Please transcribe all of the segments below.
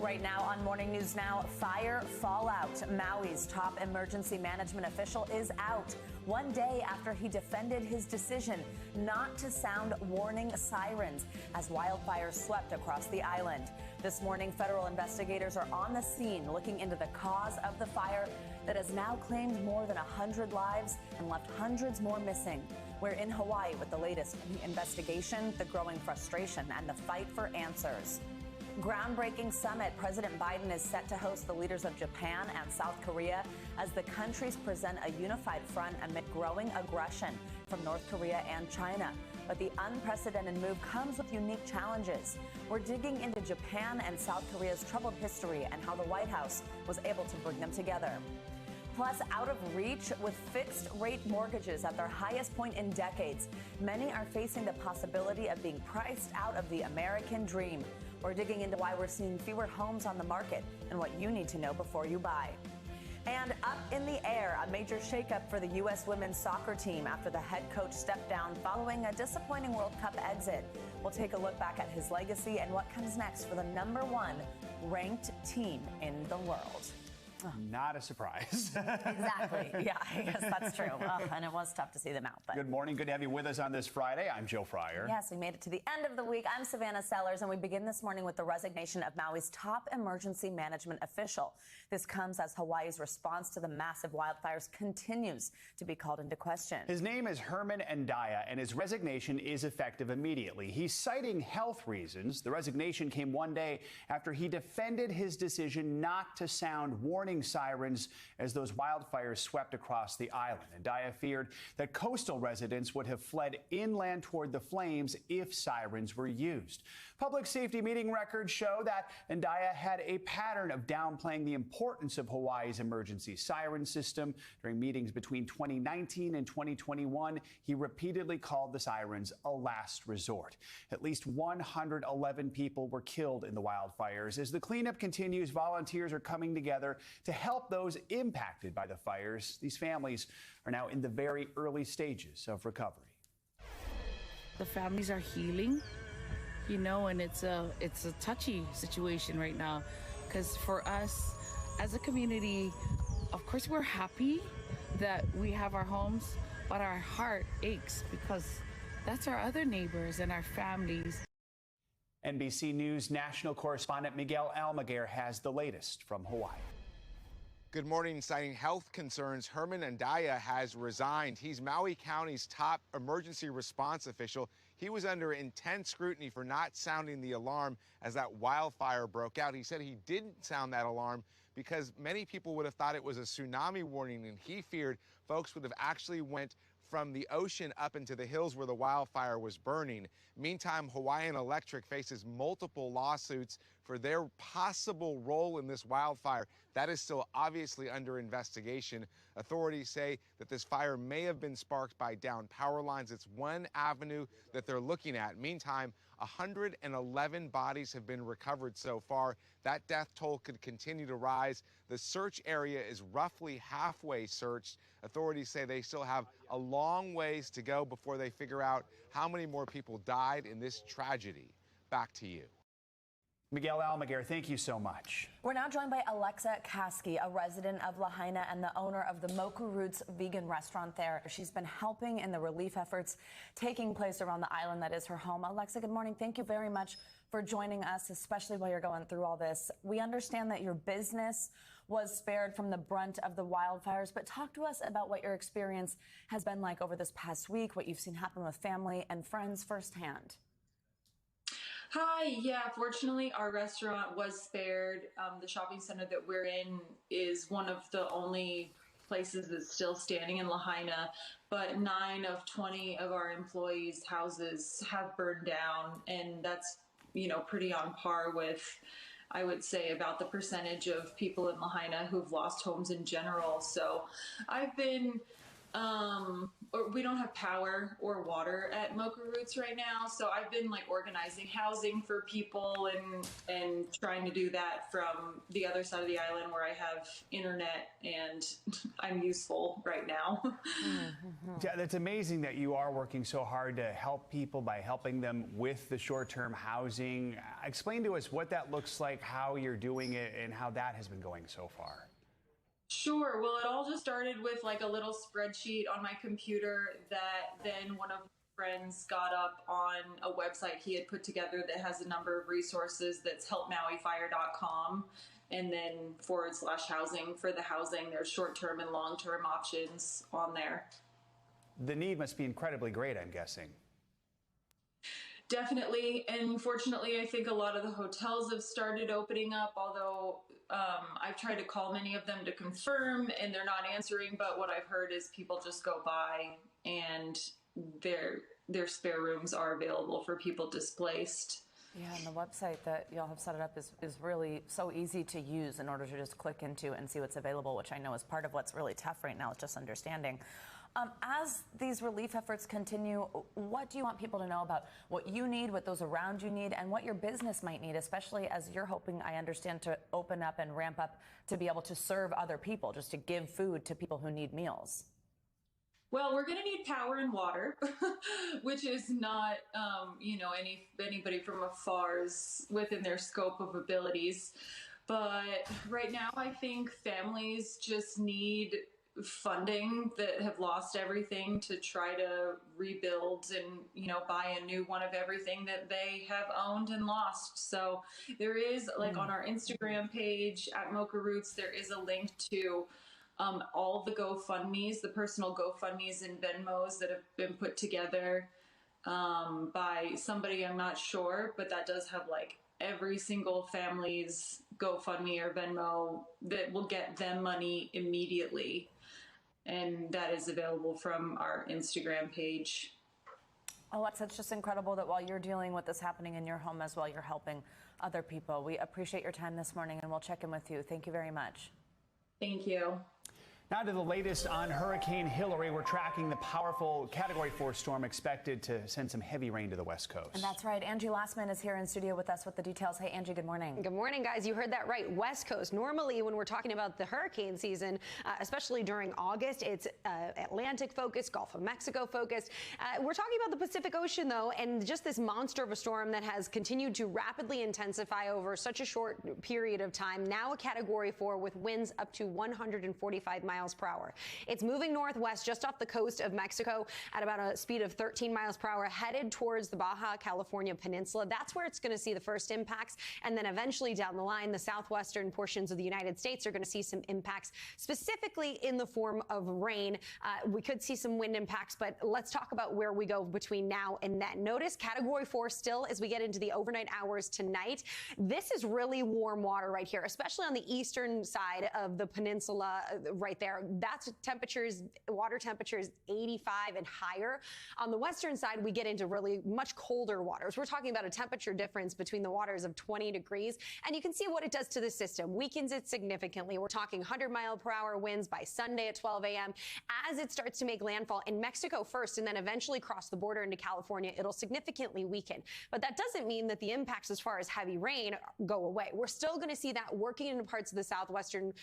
Right now on Morning News Now, fire fallout. Maui's top emergency management official is out 1 day after he defended his decision not to sound warning sirens as wildfires swept across the island. This morning, federal investigators are on the scene looking into the cause of the fire that has now claimed more than 100 lives and left hundreds more missing. We're in Hawaii with the latest in the investigation, the growing frustration, and the fight for answers. Groundbreaking summit. President Biden is set to host the leaders of Japan and South Korea as the countries present a unified front amid growing aggression from North Korea and China. But the unprecedented move comes with unique challenges. We're digging into Japan and South Korea's troubled history and how the White House was able to bring them together. Plus, out of reach with fixed-rate mortgages at their highest point in decades, many are facing the possibility of being priced out of the American dream. We're digging into why we're seeing fewer homes on the market and what you need to know before you buy. And up in the air, a major shakeup for the U.S. women's soccer team after the head coach stepped down following a disappointing World Cup exit. We'll take a look back at his legacy and what comes next for the #1 ranked team in the world. Not a surprise. Exactly. Yeah, I guess that's true. And it was tough to see them out. But Good morning. Good to have you with us on this Friday. I'm Joe Fryer. Yes, we made it to the end of the week. I'm Savannah Sellers, and we begin this morning with the resignation of Maui's top emergency management official. This comes as Hawaii's response to the massive wildfires continues to be called into question. His name is Herman Andaya, and his resignation is effective immediately. He's citing health reasons. The resignation came 1 day after he defended his decision not to sound warning sirens as those wildfires swept across the island. Andaya feared that coastal residents would have fled inland toward the flames if sirens were used. Public safety meeting records show that Andaya had a pattern of downplaying the importance of Hawaii's emergency siren system. During meetings between 2019 and 2021, he repeatedly called the sirens a last resort. At least 111 people were killed in the wildfires. As the cleanup continues, volunteers are coming together to help those impacted by the fires. These families are now in the very early stages of recovery. The families are healing, you know, and it's a touchy situation right now because for us as a community, of course, we're happy that we have our homes, but our heart aches because that's our other neighbors and our families. NBC News national correspondent Miguel Almaguer has the latest from Hawaii. Good morning. Citing health concerns, Herman Andaya has resigned. He's Maui County's top emergency response official. He was under intense scrutiny for not sounding the alarm as that wildfire broke out. He said he didn't sound that alarm because many people would have thought it was a tsunami warning, and he feared folks would have actually went from the ocean up into the hills where the wildfire was burning. Meantime, Hawaiian Electric faces multiple lawsuits for their possible role in this wildfire. That is still obviously under investigation. Authorities say that this fire may have been sparked by downed power lines. It's one avenue that they're looking at. Meantime, 111 bodies have been recovered so far. That death toll could continue to rise. The search area is roughly halfway searched. Authorities say they still have a long ways to go before they figure out how many more people died in this tragedy. Back to you. Miguel Almaguer, thank you so much. We're now joined by Alexa Kasky, a resident of Lahaina and the owner of the Moku Roots vegan restaurant there. She's been helping in the relief efforts taking place around the island that is her home. Alexa, good morning. Thank you very much for joining us, especially while you're going through all this. We understand that your business was spared from the brunt of the wildfires, but talk to us about what your experience has been like over this past week, what you've seen happen with family and friends firsthand. Hi, yeah, fortunately our restaurant was spared. The shopping center that we're in is one of the only places that's still standing in Lahaina, but 9 of 20 of our employees' houses have burned down, and that's, you know, pretty on par with, I would say, about the percentage of people in Lahaina who've lost homes in general. So I've been or we don't have power or water at Mocha Roots right now. So I've been like organizing housing for people and trying to do that from the other side of the island where I have internet and I'm useful right now. Yeah, that's amazing that you are working so hard to help people by helping them with the short-term housing. Explain to us what that looks like, how you're doing it, and how that has been going so far. Sure. Well, it all just started with like a little spreadsheet on my computer that then one of my friends got up on a website he had put together that has a number of resources. That's helpmauifire.com, and then /housing for the housing. There's short-term and long-term options on there. The need must be incredibly great, I'm guessing. Definitely. And fortunately, I think a lot of the hotels have started opening up, although I've tried to call many of them to confirm and they're not answering. But what I've heard is people just go by and their spare rooms are available for people displaced. Yeah, and the website that y'all have set it up is really so easy to use in order to just click into and see what's available, which I know is part of what's really tough right now, is just understanding. As these relief efforts continue, what do you want people to know about what you need, what those around you need, and what your business might need, especially as you're hoping, I understand, to open up and ramp up to be able to serve other people, just to give food to people who need meals? Well, we're going to need power and water, which is not, anybody from afar's within their scope of abilities. But right now, I think families just need funding that have lost everything to try to rebuild and buy a new one of everything that they have owned and lost. So there is, like, on our Instagram page at Mocha Roots, there is a link to all the GoFundMes, the personal GoFundMes and Venmos that have been put together by somebody, I'm not sure, but that does have like every single family's GoFundMe or Venmo that will get them money immediately. And that is available from our Instagram page. Alexa, it's just incredible that while you're dealing with this happening in your home as well, you're helping other people. We appreciate your time this morning, and we'll check in with you. Thank you very much. Thank you. Now to the latest on Hurricane Hilary. We're tracking the powerful Category 4 storm expected to send some heavy rain to the West Coast. And that's right. Angie Lastman is here in studio with us with the details. Hey, Angie, good morning. Good morning, guys. You heard that right. West Coast. Normally, when we're talking about the hurricane season, especially during August, it's Atlantic focused, Gulf of Mexico focused. We're talking about the Pacific Ocean, though, and just this monster of a storm that has continued to rapidly intensify over such a short period of time. Now a Category 4 with winds up to 145 miles per hour. It's moving northwest just off the coast of Mexico at about a speed of 13 miles per hour, headed towards the Baja California Peninsula. That's where it's going to see the first impacts. And then eventually down the line, the southwestern portions of the United States are going to see some impacts, specifically in the form of rain. We could see some wind impacts, but let's talk about where we go between now and then. Notice Category 4 still as we get into the overnight hours tonight. This is really warm water right here, especially on the eastern side of the peninsula right there. That's water temperatures 85 and higher. On the western side, we get into really much colder waters. We're talking about a temperature difference between the waters of 20 degrees. And you can see what it does to the system. Weakens it significantly. We're talking 100-mile-per-hour winds by Sunday at 12 a.m. As it starts to make landfall in Mexico first and then eventually cross the border into California, it'll significantly weaken. But that doesn't mean that the impacts as far as heavy rain go away. We're still going to see that working in parts of the southwestern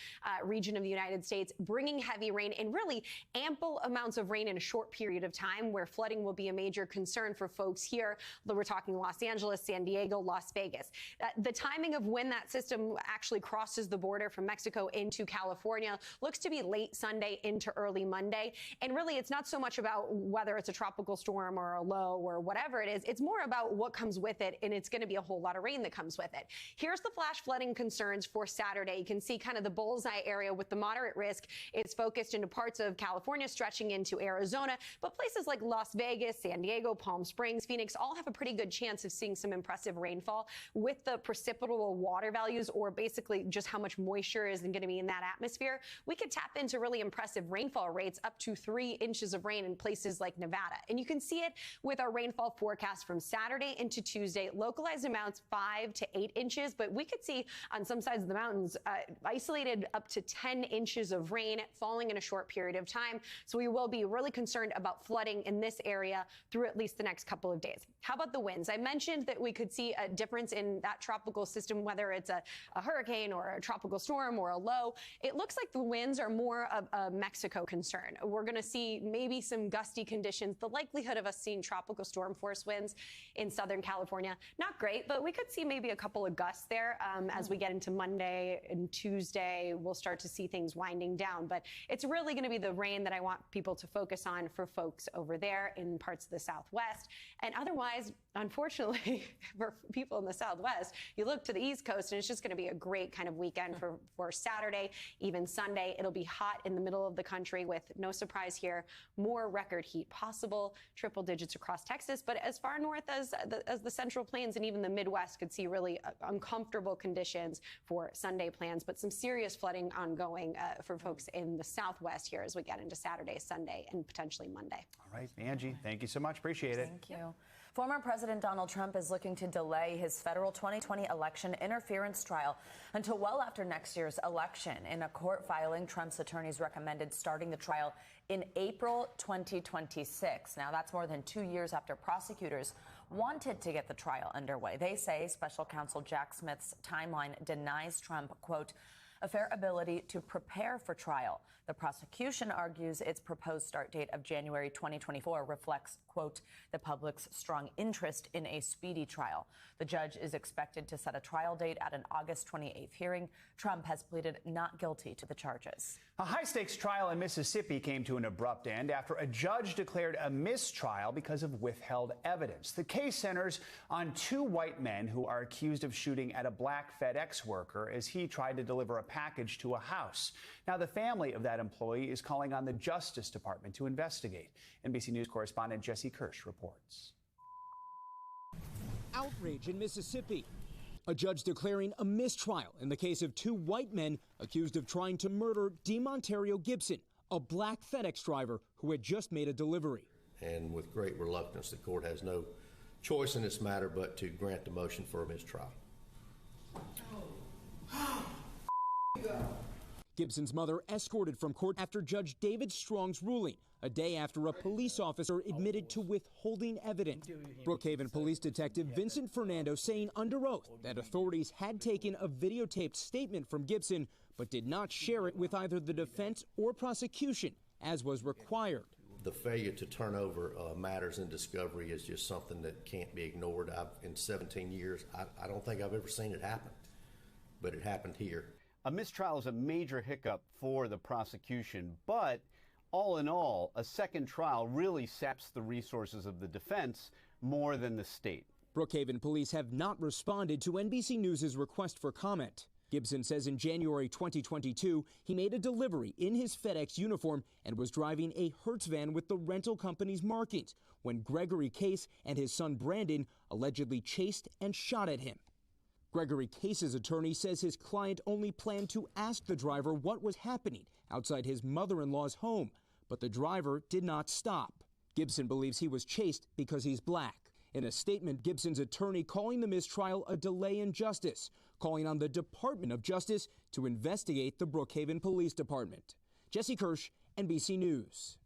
region of the United States, bringing heavy rain and really ample amounts of rain in a short period of time, where flooding will be a major concern for folks here. We're talking Los Angeles, San Diego, Las Vegas. The timing of when that system actually crosses the border from Mexico into California looks to be late Sunday into early Monday. And really, it's not so much about whether it's a tropical storm or a low or whatever it is. It's more about what comes with it, and it's going to be a whole lot of rain that comes with it. Here's the flash flooding concerns for Saturday. You can see kind of the bullseye area with the moderate risk. It's focused into parts of California, stretching into Arizona, but places like Las Vegas, San Diego, Palm Springs, Phoenix all have a pretty good chance of seeing some impressive rainfall with the precipitable water values, or basically just how much moisture is going to be in that atmosphere. We could tap into really impressive rainfall rates, up to 3 inches of rain in places like Nevada. And you can see it with our rainfall forecast from Saturday into Tuesday. Localized amounts 5 to 8 inches, but we could see on some sides of the mountains isolated up to 10 inches of rain. rain falling in a short period of time. So we will be really concerned about flooding in this area through at least the next couple of days. How about the winds? I mentioned that we could see a difference in that tropical system, whether it's a hurricane or a tropical storm or a low. It looks like the winds are more of a Mexico concern. We're going to see maybe some gusty conditions. The likelihood of us seeing tropical storm force winds in Southern California, not great, but we could see maybe a couple of gusts there as we get into Monday and Tuesday. We'll start to see things winding down, but it's really going to be the rain that I want people to focus on for folks over there in parts of the Southwest. And otherwise, unfortunately, for people in the Southwest, you look to the East Coast and it's just going to be a great kind of weekend for Saturday, even Sunday. It'll be hot in the middle of the country with, no surprise here, more record heat possible, triple digits across Texas. But as far north as the Central Plains and even the Midwest could see really uncomfortable conditions for Sunday plans, but some serious flooding ongoing for folks in the Southwest here as we get into Saturday, Sunday, and potentially Monday. All right, Angie, thank you so much. Appreciate it. Thank you. Former President Donald Trump is looking to delay his federal 2020 election interference trial until well after next year's election. In a court filing, Trump's attorneys recommended starting the trial in April 2026. Now, that's more than 2 years after prosecutors wanted to get the trial underway. They say special counsel Jack Smith's timeline denies Trump, quote, a fair ability to prepare for trial. The prosecution argues its proposed start date of January 2024 reflects, quote, the public's strong interest in a speedy trial. The judge is expected to set a trial date at an August 28th hearing. Trump has pleaded not guilty to the charges. A high-stakes trial in Mississippi came to an abrupt end after a judge declared a mistrial because of withheld evidence. The case centers on two white men who are accused of shooting at a Black FedEx worker as he tried to deliver a package to a house. Now, the family of that employee is calling on the Justice Department to investigate. NBC News correspondent Jesse Kirsch reports. Outrage in Mississippi. A judge declaring a mistrial in the case of two white men accused of trying to murder DeMontario Gibson, a Black FedEx driver who had just made a delivery. And with great reluctance, the court has no choice in this matter but to grant the motion for a mistrial. Gibson's mother escorted from court after Judge David Strong's ruling, a day after a police officer admitted to withholding evidence. Brookhaven Police Detective Vincent Fernando saying under oath that authorities had taken a videotaped statement from Gibson, but did not share it with either the defense or prosecution, as was required. The failure to turn over matters in discovery is just something that can't be ignored. In 17 years, I don't think I've ever seen it happen, but it happened here. A mistrial is a major hiccup for the prosecution, but all in all, a second trial really saps the resources of the defense more than the state. Brookhaven police have not responded to NBC News' request for comment. Gibson says in January 2022, he made a delivery in his FedEx uniform and was driving a Hertz van with the rental company's markings when Gregory Case and his son Brandon allegedly chased and shot at him. Gregory Case's attorney says his client only planned to ask the driver what was happening outside his mother-in-law's home, but the driver did not stop. Gibson believes he was chased because he's Black. In a statement, Gibson's attorney calling the mistrial a delay in justice, calling on the Department of Justice to investigate the Brookhaven Police Department. Jesse Kirsch, NBC News.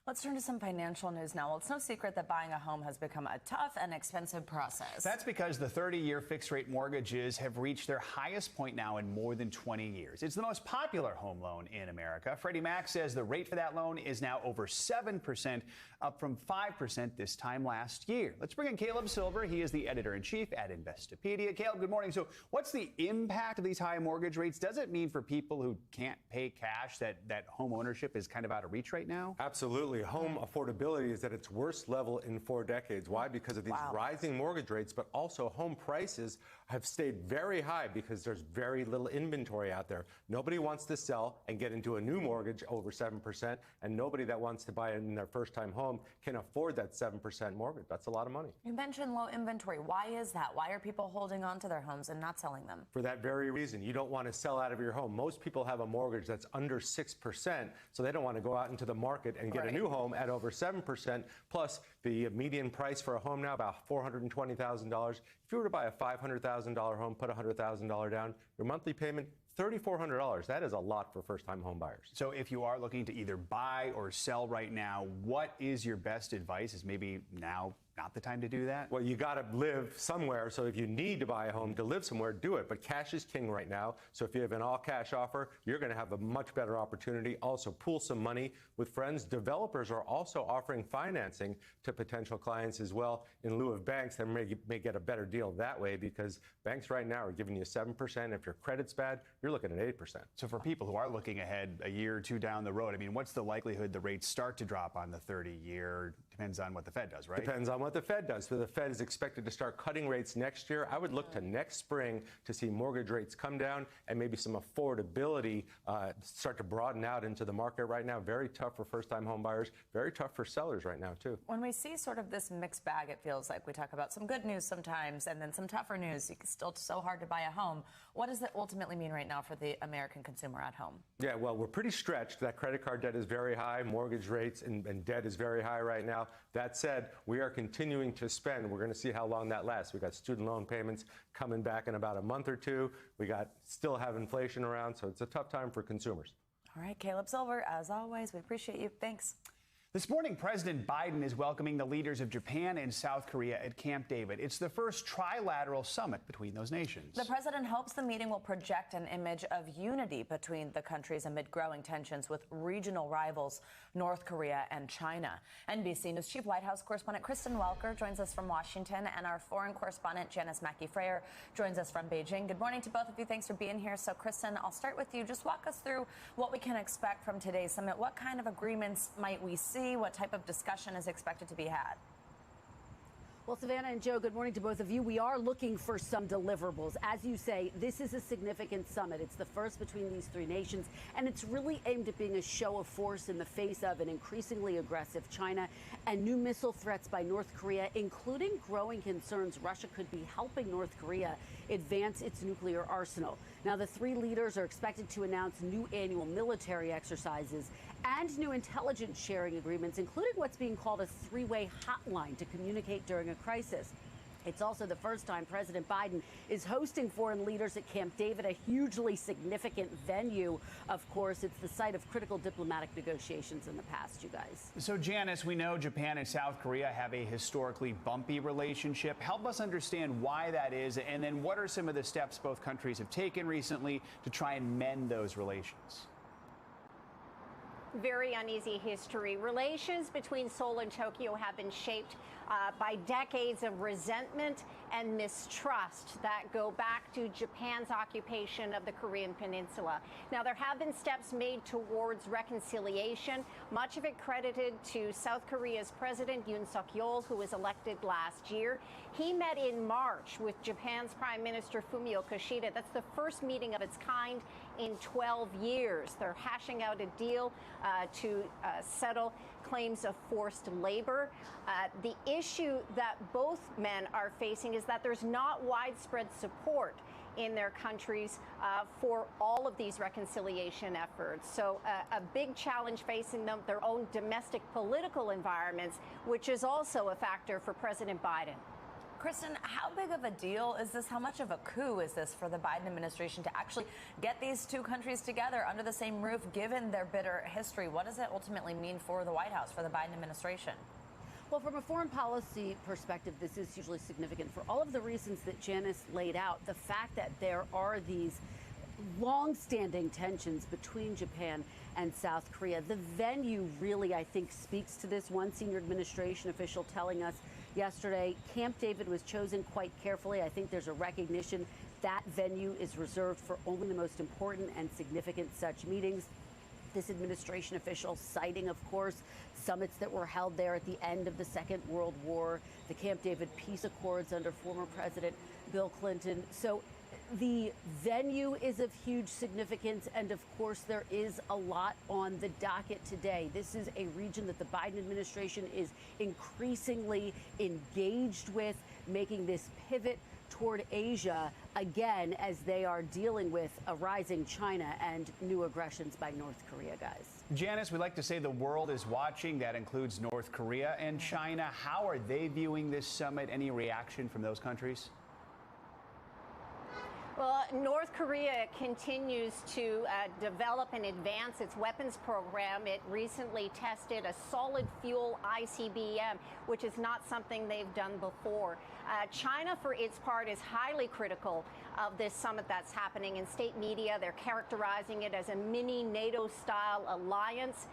Let's turn to some financial news now. Well, it's no secret that buying a home has become a tough and expensive process. That's because the 30-year fixed-rate mortgages have reached their highest point now in more than 20 years. It's the most popular home loan in America. Freddie Mac says the rate for that loan is now over 7%, up from 5% this time last year. Let's bring in Caleb Silver. He is the editor-in-chief at Investopedia. Caleb, good morning. So what's the impact of these high mortgage rates? Does it mean for people who can't pay cash that home ownership is kind of out of reach right now? Absolutely. Home affordability is at its worst level in 4 decades. Why? Because of these rising mortgage rates, but also home prices have stayed very high because there's very little inventory out there. Nobody wants to sell and get into a new mortgage over 7%, and nobody that wants to buy it in their first-time home can afford that 7% mortgage. That's a lot of money. You mentioned low inventory. Why is that? Why are people holding on to their homes and not selling them? For that very reason. You don't want to sell out of your home. Most people have a mortgage that's under 6%, so they don't want to go out into the market and get a new new home at over 7%, plus the median price for a home now about $420,000. If you were to buy a $500,000 home, put $100,000 down, your monthly payment, $3,400. That is a lot for first-time home buyers. So if you are looking to either buy or sell right now, what is your best advice? Is maybe now not the time to do that? Well, you got to live somewhere. So if you need to buy a home to live somewhere, do it. But cash is king right now. So if you have an all-cash offer, you're going to have a much better opportunity. Also, pool some money with friends. Developers are also offering financing to potential clients as well in lieu of banks. They may get a better deal that way because banks right now are giving you 7%. If your credit's bad, you're looking at 8%. So for people who are looking ahead a year or two down the road, I mean, what's the likelihood the rates start to drop on the 30-year? Depends on what the Fed does, right? Depends on what the Fed does. So the Fed is expected to start cutting rates next year. I would look to next spring to see mortgage rates come down and maybe some affordability start to broaden out into the market right now. Very tough for first-time home buyers. Very tough for sellers right now, too. When we see sort of this mixed bag, it feels like we talk about some good news sometimes and then some tougher news. It's still so hard to buy a home. What does that ultimately mean right now for the American consumer at home? Yeah, well, we're pretty stretched. That credit card debt is very high. Mortgage rates and debt is very high right now. That said, we are continuing to spend. We're going to see how long that lasts. We got student loan payments coming back in about a month or two. We still have inflation around, so it's a tough time for consumers. All right, Caleb Silver, as always, we appreciate you. Thanks. This morning, President Biden is welcoming the leaders of Japan and South Korea at Camp David. It's the first trilateral summit between those nations. The president hopes the meeting will project an image of unity between the countries amid growing tensions with regional rivals, North Korea and China. NBC News Chief White House correspondent Kristen Welker joins us from Washington, and our foreign correspondent Janice Mackey-Frayer joins us from Beijing. Good morning to both of you. Thanks for being here. So, Kristen, I'll start with you. Just walk us through what we can expect from today's summit. What kind of agreements might we see? What type of discussion is expected to be had? Well, Savannah and Joe, good morning to both of you. We are looking for some deliverables. As you say, this is a significant summit. It's the first between these three nations, and it's really aimed at being a show of force in the face of an increasingly aggressive China and new missile threats by North Korea, including growing concerns Russia could be helping North Korea advance its nuclear arsenal. Now, the three leaders are expected to announce new annual military exercises and new intelligence sharing agreements, including what's being called a three-way hotline to communicate during a crisis. It's also the first time President Biden is hosting foreign leaders at Camp David, a hugely significant venue. Of course, it's the site of critical diplomatic negotiations in the past, you guys. So, Janice, we know Japan and South Korea have a historically bumpy relationship. Help us understand why that is, and then what are some of the steps both countries have taken recently to try and mend those relations? Very uneasy history. Relations between Seoul and Tokyo have been shaped by decades of resentment and mistrust that go back to Japan's occupation of the Korean Peninsula. Now, there have been steps made towards reconciliation, much of it credited to South Korea's President Yoon Suk-yeol, who was elected last year. He met in March with Japan's Prime Minister Fumio Kishida. That's the first meeting of its kind in 12 years. They're hashing out a deal to settle claims of forced labor. The issue that both men are facing is that there's not widespread support in their countries for all of these reconciliation efforts. So a big challenge facing them, their own domestic political environments, which is also a factor for President Biden. Kristen, how big of a deal is this? How much of a coup is this for the Biden administration to actually get these two countries together under the same roof, given their bitter history? What does it ultimately mean for the White House, for the Biden administration? Well, from a foreign policy perspective, this is hugely significant for all of the reasons that Janice laid out. The fact that there are these long-standing tensions between Japan and South Korea. The venue really, I think, speaks to this. One senior administration official telling us yesterday, Camp David was chosen quite carefully. I think there's a recognition that venue is reserved for only the most important and significant such meetings. This administration official citing, of course, summits that were held there at the end of the Second World War, the Camp David peace accords under former President Bill Clinton. So the venue is of huge significance, and of course there is a lot on the docket today. This is a region that the Biden administration is increasingly engaged with, making this pivot toward Asia again as they are dealing with a rising China and new aggressions by North Korea, guys. Janice, we like to say the world is watching. That includes North Korea and China. How are they viewing this summit? Any reaction from those countries? Well, North Korea continues to develop and advance its weapons program. It recently tested a solid fuel ICBM, which is not something they've done before. China, for its part, is highly critical of this summit that's happening. In state media, they're characterizing it as a mini NATO-style alliance.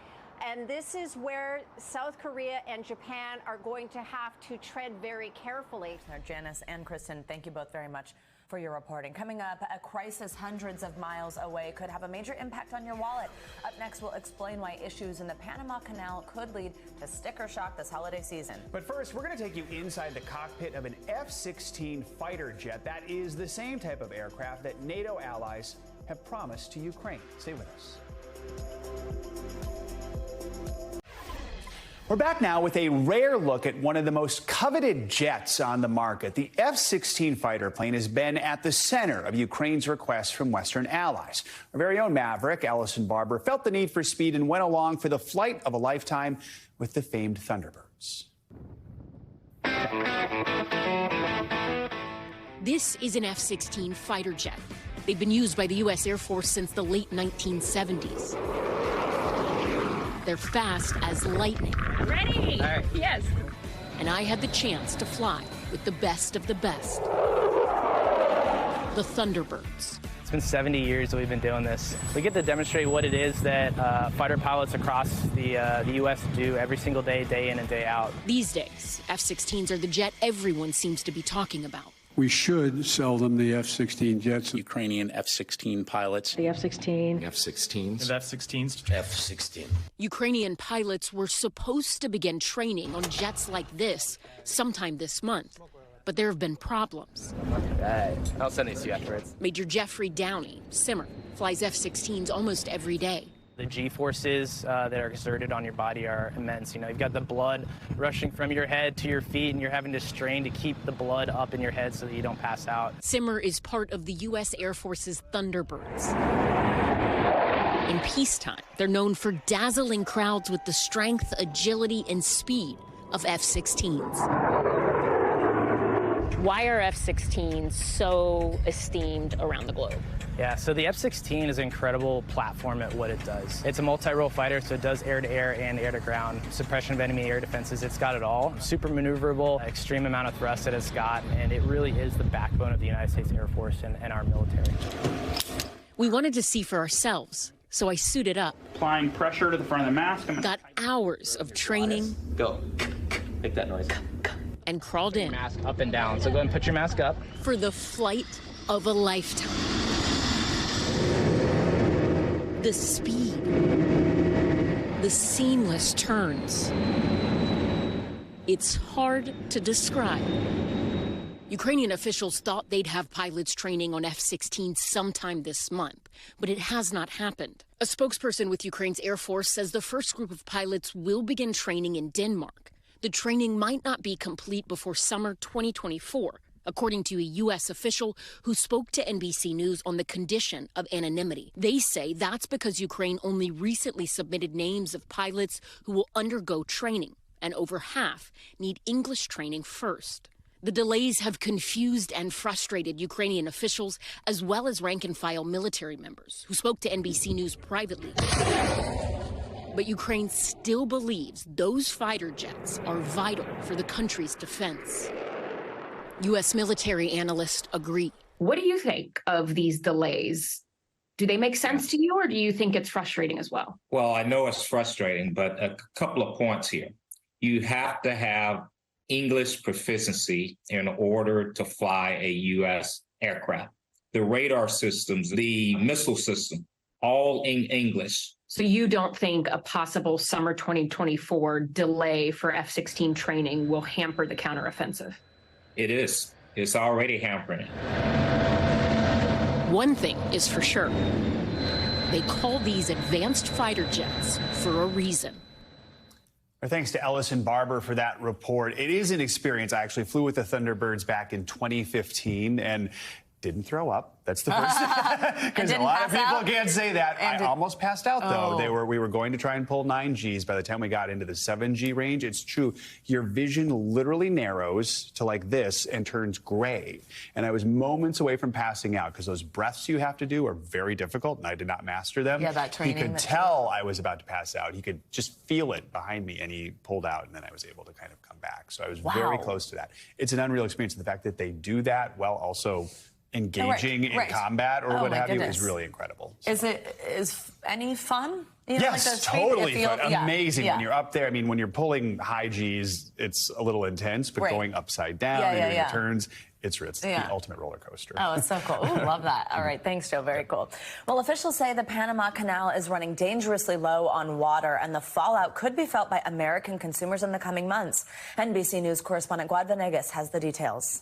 And this is where South Korea and Japan are going to have to tread very carefully. Janice and Kristen, thank you both very much for your reporting. Coming up, a crisis hundreds of miles away could have a major impact on your wallet. Up next, we'll explain why issues in the Panama Canal could lead to sticker shock this holiday season. But first, we're going to take you inside the cockpit of an F-16 fighter jet. That is the same type of aircraft that NATO allies have promised to Ukraine. Stay with us. We're back now with a rare look at one of the most coveted jets on the market. The F-16 fighter plane has been at the center of Ukraine's requests from Western allies. Our very own Maverick, Allison Barber, felt the need for speed and went along for the flight of a lifetime with the famed Thunderbirds. This is an F-16 fighter jet. They've been used by the U.S. Air Force since the late 1970s. They're fast as lightning. Ready? All right. Yes. And I had the chance to fly with the best of the best. The Thunderbirds. It's been 70 years that we've been doing this. We get to demonstrate what it is that fighter pilots across the U.S. do every single day, day in and day out. These days, F-16s are the jet everyone seems to be talking about. We should sell them the F-16 jets. Ukrainian F-16 pilots. The F-16. F-16s. The F-16s. F-16. Ukrainian pilots were supposed to begin training on jets like this sometime this month. But there have been problems. Right. I'll send these to you afterwards. Major Jeffrey Downey, Simmer, flies F-16s almost every day. The G-forces that are exerted on your body are immense. You know, you've got the blood rushing from your head to your feet, and you're having to strain to keep the blood up in your head so that you don't pass out. Simmer is part of the U.S. Air Force's Thunderbirds. In peacetime, they're known for dazzling crowds with the strength, agility, and speed of F-16s. Why are F-16s so esteemed around the globe? Yeah, so the F-16 is an incredible platform at what it does. It's a multi-role fighter, so it does air-to-air and air-to-ground, suppression of enemy air defenses. It's got it all. Super maneuverable, extreme amount of thrust that it's got, and it really is the backbone of the United States Air Force and our military. We wanted to see for ourselves, so I suited up. Applying pressure to the front of the mask. Got hours of training. Go. Make that noise. And crawled in. Mask up and down. So go ahead and put your mask up. For the flight of a lifetime. The speed. The seamless turns. It's hard to describe. Ukrainian officials thought they'd have pilots training on F-16 sometime this month, but it has not happened. A spokesperson with Ukraine's Air Force says the first group of pilots will begin training in Denmark. The training might not be complete before summer 2024, according to a U.S. official who spoke to NBC News on the condition of anonymity. They say that's because Ukraine only recently submitted names of pilots who will undergo training, and over half need English training first. The delays have confused and frustrated Ukrainian officials as well as rank-and-file military members who spoke to NBC News privately. But Ukraine still believes those fighter jets are vital for the country's defense. U.S. military analysts agree. What do you think of these delays? Do they make sense to you, or do you think it's frustrating as well? Well, I know it's frustrating, but a couple of points here. You have to have English proficiency in order to fly a U.S. aircraft. The radar systems, the missile system, all in English. So you don't think a possible summer 2024 delay for F-16 training will hamper the counteroffensive? It is. It's already hampering it. One thing is for sure. They call these advanced fighter jets for a reason. Our thanks to Ellison Barber for that report. It is an experience. I actually flew with the Thunderbirds back in 2015 and didn't throw up. That's the first thing. Because a lot of people can't say that. I almost passed out, though. We were going to try and pull 9Gs. By the time we got into the 7G range, it's true. Your vision literally narrows to like this and turns gray. And I was moments away from passing out because those breaths you have to do are very difficult, and I did not master them. Yeah, that training. He could tell I was about to pass out. He could just feel it behind me, and he pulled out, and then I was able to kind of come back. So I was very close to that. It's an unreal experience. The fact that they do that while also engaging in combat or what have you is really incredible. Is any fun? You know, yes, like totally fun. Amazing. When you're up there, I mean, when you're pulling high Gs, it's a little intense, but going upside down and doing the turns, it's the ultimate roller coaster. Oh, it's so cool. Ooh, love that. All right, thanks, Joe. Very cool. Well, officials say the Panama Canal is running dangerously low on water, and the fallout could be felt by American consumers in the coming months. NBC News correspondent Guad Venegas has the details.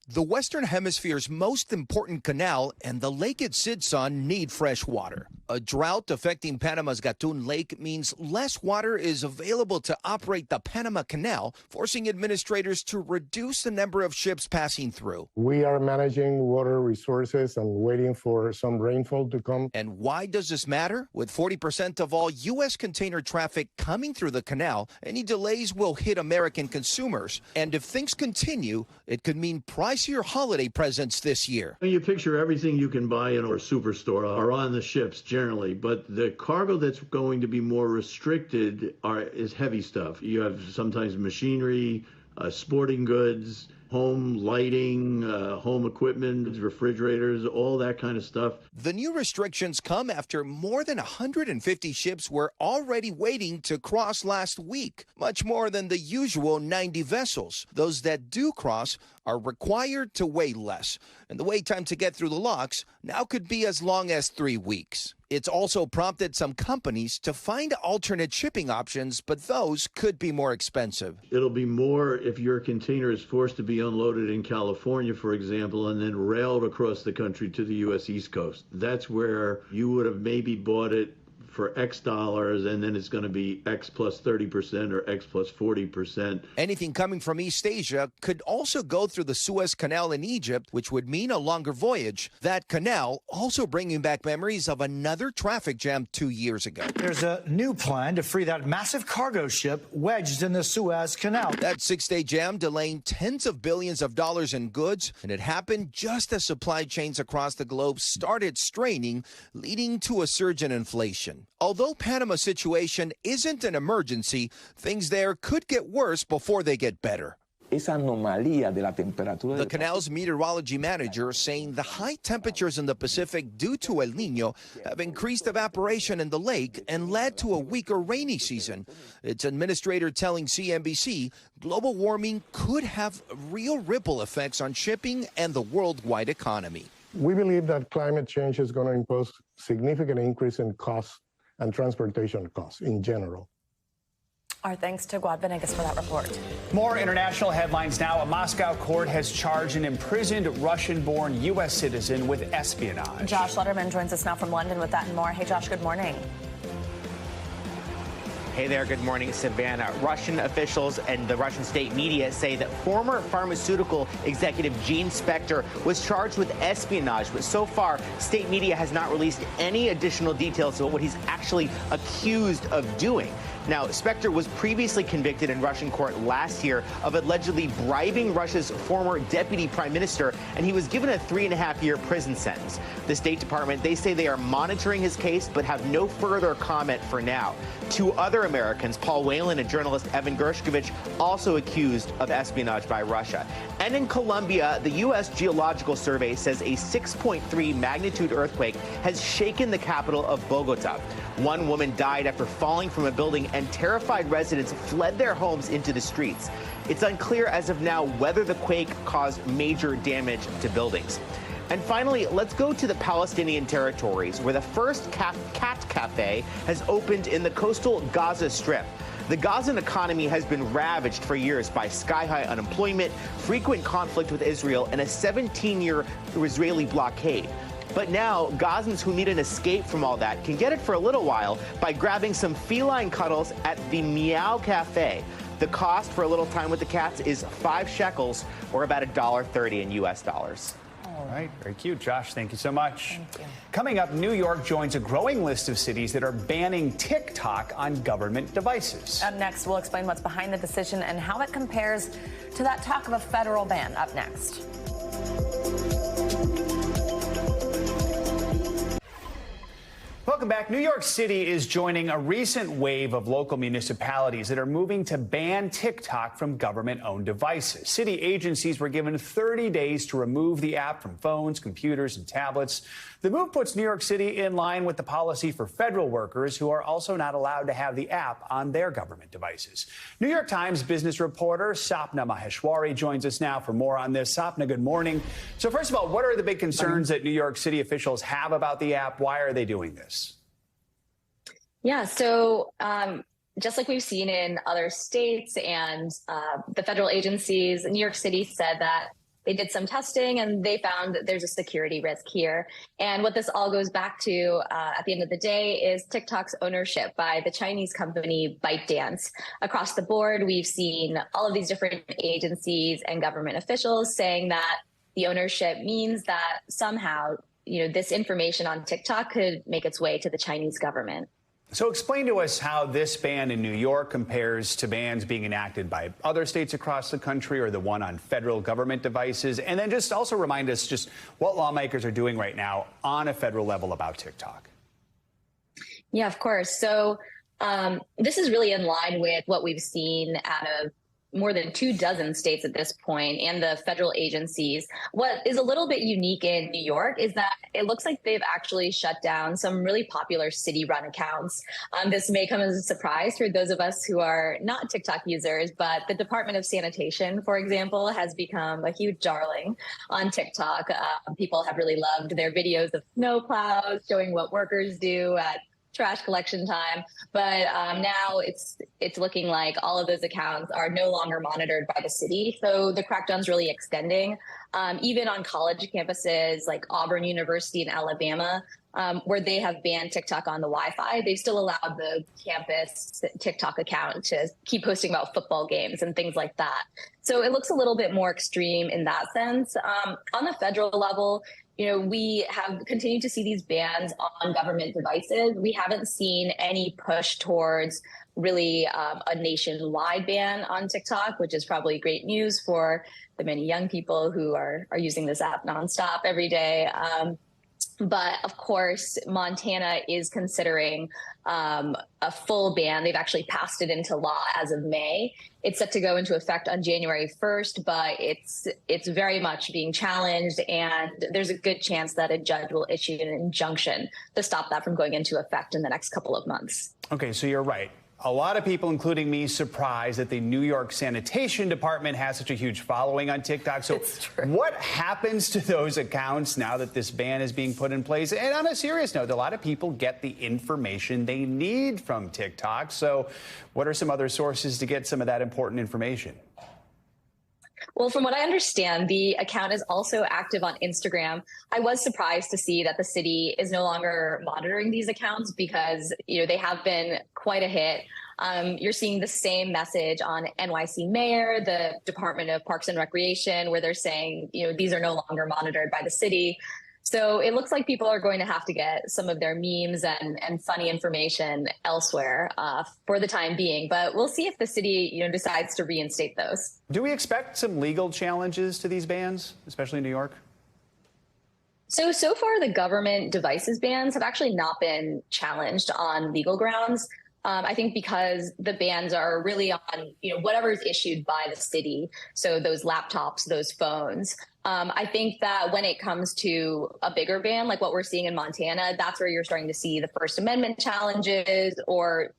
The Western Hemisphere's most important canal and the lake it sits on need fresh water. A drought affecting Panama's Gatun Lake means less water is available to operate the Panama Canal, forcing administrators to reduce the number of ships passing through. We are managing water resources and waiting for some rainfall to come. And why does this matter? With 40% of all U.S. container traffic coming through the canal, any delays will hit American consumers. And if things continue, it could mean pricier holiday presents this year. You picture everything you can buy in our superstore are on the ships generally, but the cargo that's going to be more restricted is heavy stuff. You have sometimes machinery, sporting goods, home lighting, home equipment, refrigerators, all that kind of stuff. The new restrictions come after more than 150 ships were already waiting to cross last week, much more than the usual 90 vessels. Those that do cross are required to weigh less, and the wait time to get through the locks now could be as long as 3 weeks. It's also prompted some companies to find alternate shipping options, but those could be more expensive. It'll be more if your container is forced to be unloaded in California, for example, and then railed across the country to the U.S. East Coast. That's where you would have maybe bought it for X dollars, and then it's going to be X plus 30% or X plus 40%. Anything coming from East Asia could also go through the Suez Canal in Egypt, which would mean a longer voyage. That canal also bringing back memories of another traffic jam 2 years ago. There's a new plan to free that massive cargo ship wedged in the Suez Canal. That 6-day jam delaying tens of billions of dollars in goods, and it happened just as supply chains across the globe started straining, leading to a surge in inflation. Although Panama's situation isn't an emergency, things there could get worse before they get better. The canal's meteorology manager saying the high temperatures in the Pacific due to El Niño have increased evaporation in the lake and led to a weaker rainy season. Its administrator telling CNBC global warming could have real ripple effects on shipping and the worldwide economy. We believe that climate change is going to impose significant increase in costs and transportation costs in general. Our thanks to Guad Venegas for that report. More international headlines now. A Moscow court has charged an imprisoned Russian-born U.S. citizen with espionage. Josh Letterman joins us now from London with that and more. Hey, Josh, good morning. Hey there, good morning, Savannah. Russian officials and the Russian state media say that former pharmaceutical executive Gene Spector was charged with espionage, but so far, state media has not released any additional details about what he's actually accused of doing. Now, Spector was previously convicted in Russian court last year of allegedly bribing Russia's former deputy prime minister, and he was given a 3.5-year prison sentence. The State Department, they say they are monitoring his case, but have no further comment for now. 2 other Americans, Paul Whelan and journalist Evan Gershkovich, also accused of espionage by Russia. And in Colombia, the U.S. Geological Survey says a 6.3 magnitude earthquake has shaken the capital of Bogota. 1 woman died after falling from a building, and terrified residents fled their homes into the streets. It's unclear as of now whether the quake caused major damage to buildings. And finally, let's go to the Palestinian territories, where the first cat cafe has opened in the coastal Gaza Strip. The Gazan economy has been ravaged for years by sky-high unemployment, frequent conflict with Israel, and a 17-year Israeli blockade. But now, Gazans who need an escape from all that can get it for a little while by grabbing some feline cuddles at the Meow Cafe. The cost for a little time with the cats is 5 shekels, or about $1.30 in U.S. dollars. All right, very cute. Josh, thank you so much. Thank you. Coming up, New York joins a growing list of cities that are banning TikTok on government devices. Up next, we'll explain what's behind the decision and how it compares to that talk of a federal ban. Up next. Welcome back. New York City is joining a recent wave of local municipalities that are moving to ban TikTok from government-owned devices. City agencies were given 30 days to remove the app from phones, computers, and tablets. The move puts New York City in line with the policy for federal workers who are also not allowed to have the app on their government devices. New York Times business reporter Sapna Maheshwari joins us now for more on this. Sapna, good morning. So first of all, what are the big concerns that New York City officials have about the app? Why are they doing this? Yeah, so just like we've seen in other states and the federal agencies, New York City said that they did some testing and they found that there's a security risk here. And what this all goes back to at the end of the day is TikTok's ownership by the Chinese company ByteDance. Across the board, we've seen all of these different agencies and government officials saying that the ownership means that somehow, this information on TikTok could make its way to the Chinese government. So explain to us how this ban in New York compares to bans being enacted by other states across the country or the one on federal government devices. And then just also remind us just what lawmakers are doing right now on a federal level about TikTok. Yeah, of course. So this is really in line with what we've seen out of more than 24 states at this point and the federal agencies. What is a little bit unique in New York is that it looks like they've actually shut down some really popular city-run accounts. This may come as a surprise for those of us who are not TikTok users, but the Department of Sanitation, for example, has become a huge darling on TikTok. People have really loved their videos of snow plows, showing what workers do at trash collection time. But now it's looking like all of those accounts are no longer monitored by the city. So the crackdown's really extending. Even on college campuses like Auburn University in Alabama, where they have banned TikTok on the Wi-Fi, they still allowed the campus TikTok account to keep posting about football games and things like that. So it looks a little bit more extreme in that sense. On the federal level, we have continued to see these bans on government devices. We haven't seen any push towards really a nationwide ban on TikTok, which is probably great news for the many young people who are using this app nonstop every day. But of course, Montana is considering a full ban. They've actually passed it into law as of May. It's set to go into effect on January 1st, but it's very much being challenged, and there's a good chance that a judge will issue an injunction to stop that from going into effect in the next couple of months. Okay, so you're right. A lot of people, including me, surprised that the New York Sanitation Department has such a huge following on TikTok. So what happens to those accounts now that this ban is being put in place? And on a serious note, a lot of people get the information they need from TikTok. So what are some other sources to get some of that important information? Well, from what I understand, the account is also active on Instagram. I was surprised to see that the city is no longer monitoring these accounts because, they have been quite a hit. You're seeing the same message on NYC Mayor, the Department of Parks and Recreation, where they're saying, these are no longer monitored by the city. So it looks like people are going to have to get some of their memes and funny information elsewhere for the time being. But we'll see if the city, decides to reinstate those. Do we expect some legal challenges to these bans, especially in New York? So far, the government devices bans have actually not been challenged on legal grounds. I think because the bans are really on, whatever is issued by the city. So those laptops, those phones. I think that when it comes to a bigger ban, like what we're seeing in Montana, that's where you're starting to see the First Amendment challenges or,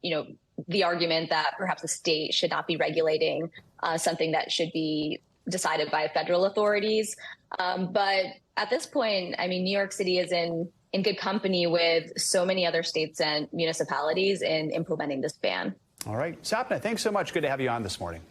the argument that perhaps the state should not be regulating something that should be decided by federal authorities. But at this point, New York City is in good company with so many other states and municipalities in implementing this ban. All right. Sapna, thanks so much. Good to have you on this morning.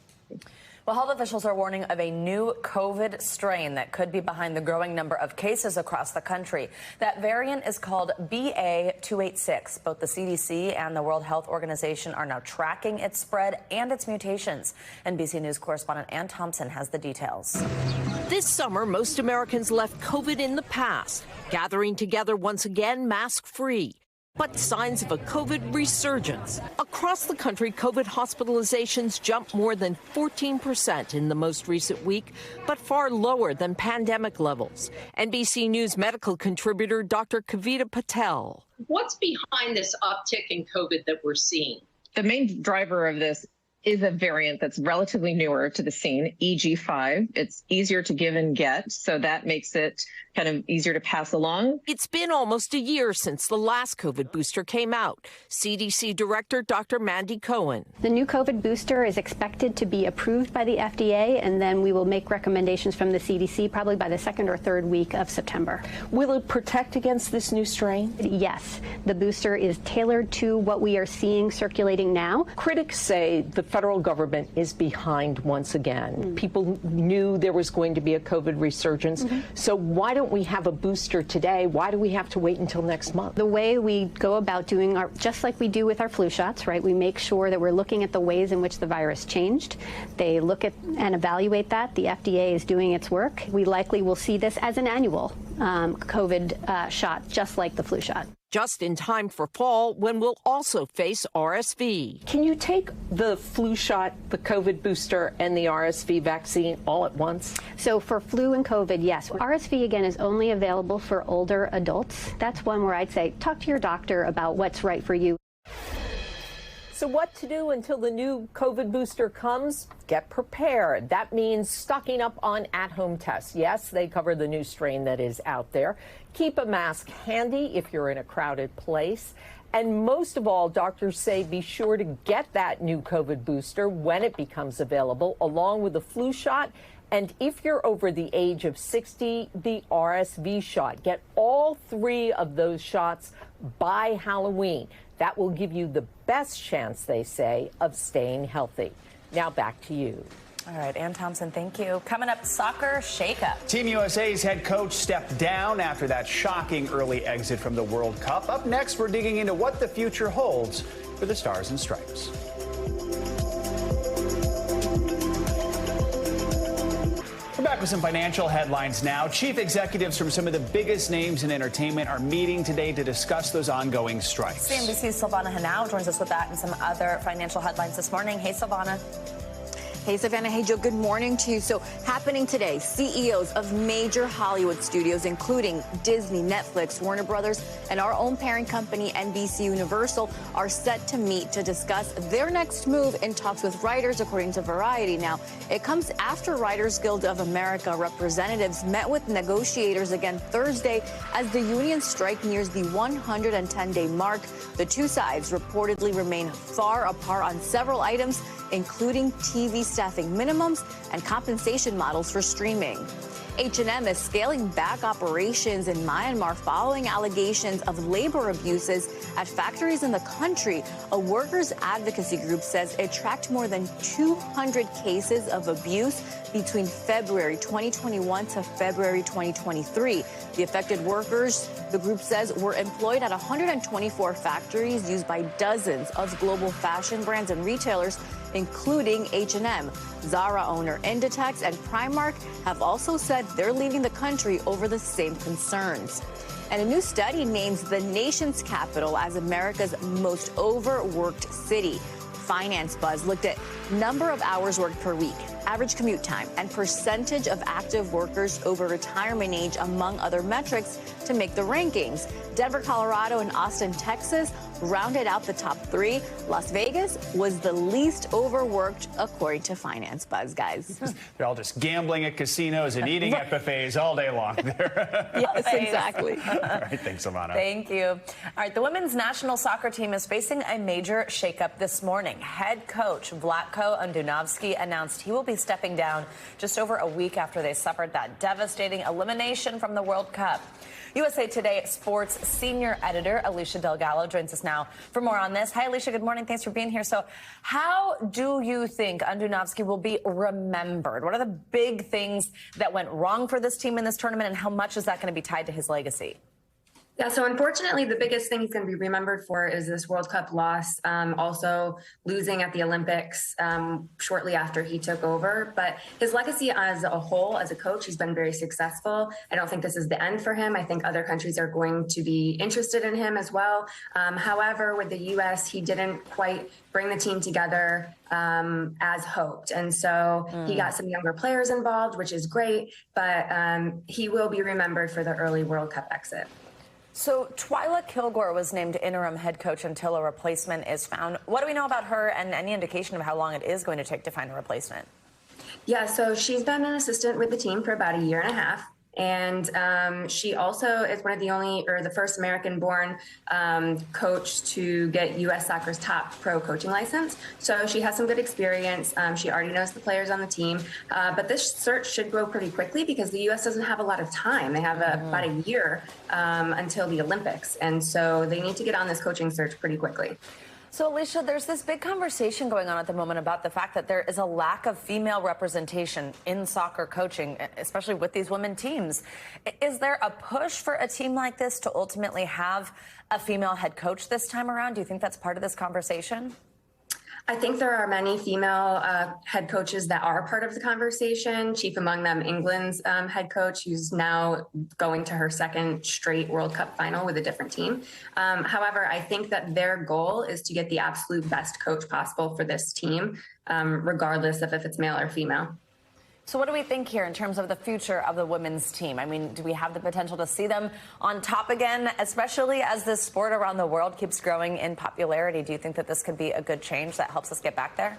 Well, health officials are warning of a new COVID strain that could be behind the growing number of cases across the country. That variant is called BA.286. Both the CDC and the World Health Organization are now tracking its spread and its mutations. NBC News correspondent Ann Thompson has the details. This summer, most Americans left COVID in the past, gathering together once again mask-free. But signs of a COVID resurgence. Across the country, COVID hospitalizations jumped more than 14% in the most recent week, but far lower than pandemic levels. NBC News medical contributor Dr. Kavita Patel. What's behind this uptick in COVID that we're seeing? The main driver of this is a variant that's relatively newer to the scene, EG5. It's easier to give and get, so that makes it kind of easier to pass along. It's been almost a year since the last COVID booster came out. CDC Director Dr. Mandy Cohen. The new COVID booster is expected to be approved by the FDA, and then we will make recommendations from the CDC probably by the second or third week of September. Will it protect against this new strain? Yes. The booster is tailored to what we are seeing circulating now. Critics say the federal government is behind once again. People knew there was going to be a COVID resurgence. So why don't we have a booster today? Why do we have to wait until next month? The way we go about doing our, just like we do with our flu shots, right? We make sure that we're looking at the ways in which the virus changed. They look at and evaluate that. The FDA is doing its work. We likely will see this as an annual COVID shot, just like the flu shot. Just in time for fall, when we'll also face RSV. Can you take the flu shot, the COVID booster, and the RSV vaccine all at once? So for flu and COVID, yes. RSV, again, is only available for older adults. That's one where I'd say talk to your doctor about what's right for you. So what to do until the new COVID booster comes? Get prepared. That means stocking up on at-home tests. Yes, they cover the new strain that is out there. Keep a mask handy if you're in a crowded place. And most of all, doctors say be sure to get that new COVID booster when it becomes available, along with the flu shot. And if you're over the age of 60, the RSV shot. Get all three of those shots by Halloween. That will give you the best chance, they say, of staying healthy. Now back to you. All right, Ann Thompson, thank you. Coming up, soccer shakeup. Team USA's head coach stepped down after that shocking early exit from the World Cup. Up next, we're digging into what the future holds for the Stars and Stripes. We're back with some financial headlines now. Chief executives from some of the biggest names in entertainment are meeting today to discuss those ongoing strikes. CNBC's Silvana Henao joins us with that and some other financial headlines this morning. Hey, Silvana. Hey, Savannah. Hey, Joe. Good morning to you. So happening today, CEOs of major Hollywood studios, including Disney, Netflix, Warner Brothers, and our own parent company, NBC Universal, are set to meet to discuss their next move in talks with writers, according to Variety. Now, it comes after Writers Guild of America representatives met with negotiators again Thursday as the union strike nears the 110-day mark. The two sides reportedly remain far apart on several items, including TV staffing minimums and compensation models for streaming. H&M is scaling back operations in Myanmar following allegations of labor abuses at factories in the country. A workers' advocacy group says it tracked more than 200 cases of abuse between February 2021 to February 2023. The affected workers, the group says, were employed at 124 factories used by dozens of global fashion brands and retailers, including H&M. Zara owner Inditex and Primark have also said they're leaving the country over the same concerns. And a new study names the nation's capital as America's most overworked city. Finance Buzz looked at number of hours worked per week, average commute time, and percentage of active workers over retirement age, among other metrics, to make the rankings. Denver, Colorado, and Austin, Texas rounded out the top three. Las Vegas was the least overworked, according to Finance Buzz, guys. They're all just gambling at casinos and eating at buffets all day long. Yes, exactly. All right, thanks, Silvana. Thank you. All right, the women's national soccer team is facing a major shakeup this morning. Head coach Vlatko Andunovsky announced he will be stepping down just over a week after they suffered that devastating elimination from the World Cup. USA Today Sports senior editor Alicia Delgado joins us now for more on this. Hi, Alicia. Good morning. Thanks for being here. So how do you think Andonovski will be remembered? What are the big things that went wrong for this team in this tournament, and how much is that going to be tied to his legacy? Yeah, so unfortunately, the biggest thing he's going to be remembered for is this World Cup loss, also losing at the Olympics shortly after he took over. But his legacy as a whole, as a coach, he's been very successful. I don't think this is the end for him. I think other countries are going to be interested in him as well. However, with the U.S., he didn't quite bring the team together as hoped. And so he got some younger players involved, which is great, but he will be remembered for the early World Cup exit. So Twyla Kilgore was named interim head coach until a replacement is found. What do we know about her, and any indication of how long it is going to take to find a replacement? Yeah, so she's been an assistant with the team for about a year and a half. And she also is one of the first American-born coach to get U.S. Soccer's top pro coaching license. So she has some good experience. She already knows the players on the team. But this search should go pretty quickly because the U.S. doesn't have a lot of time. They have about a year until the Olympics. And so they need to get on this coaching search pretty quickly. So, Alicia, there's this big conversation going on at the moment about the fact that there is a lack of female representation in soccer coaching, especially with these women teams. Is there a push for a team like this to ultimately have a female head coach this time around? Do you think that's part of this conversation? I think there are many female head coaches that are part of the conversation, chief among them England's head coach, who's now going to her second straight World Cup final with a different team. However, I think that their goal is to get the absolute best coach possible for this team, regardless of if it's male or female. So what do we think here in terms of the future of the women's team? I mean, do we have the potential to see them on top again, especially as this sport around the world keeps growing in popularity? Do you think that this could be a good change that helps us get back there?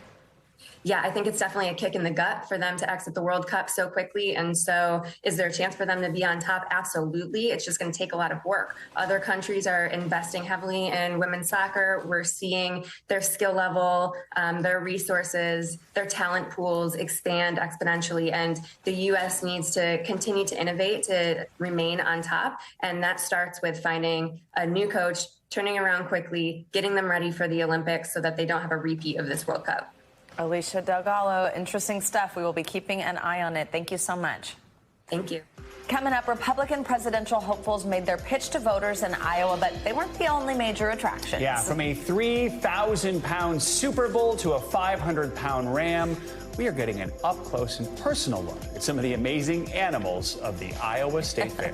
Yeah, I think it's definitely a kick in the gut for them to exit the World Cup so quickly. And so is there a chance for them to be on top? Absolutely. It's just going to take a lot of work. Other countries are investing heavily in women's soccer. We're seeing their skill level, their resources, their talent pools expand exponentially. And the U.S. needs to continue to innovate to remain on top. And that starts with finding a new coach, turning around quickly, getting them ready for the Olympics so that they don't have a repeat of this World Cup. Alicia Delgado, interesting stuff. We will be keeping an eye on it. Thank you so much. Thank you. Coming up, Republican presidential hopefuls made their pitch to voters in Iowa, but they weren't the only major attractions. Yeah, from a 3,000-pound Super Bowl to a 500-pound ram, we are getting an up-close and personal look at some of the amazing animals of the Iowa State Fair.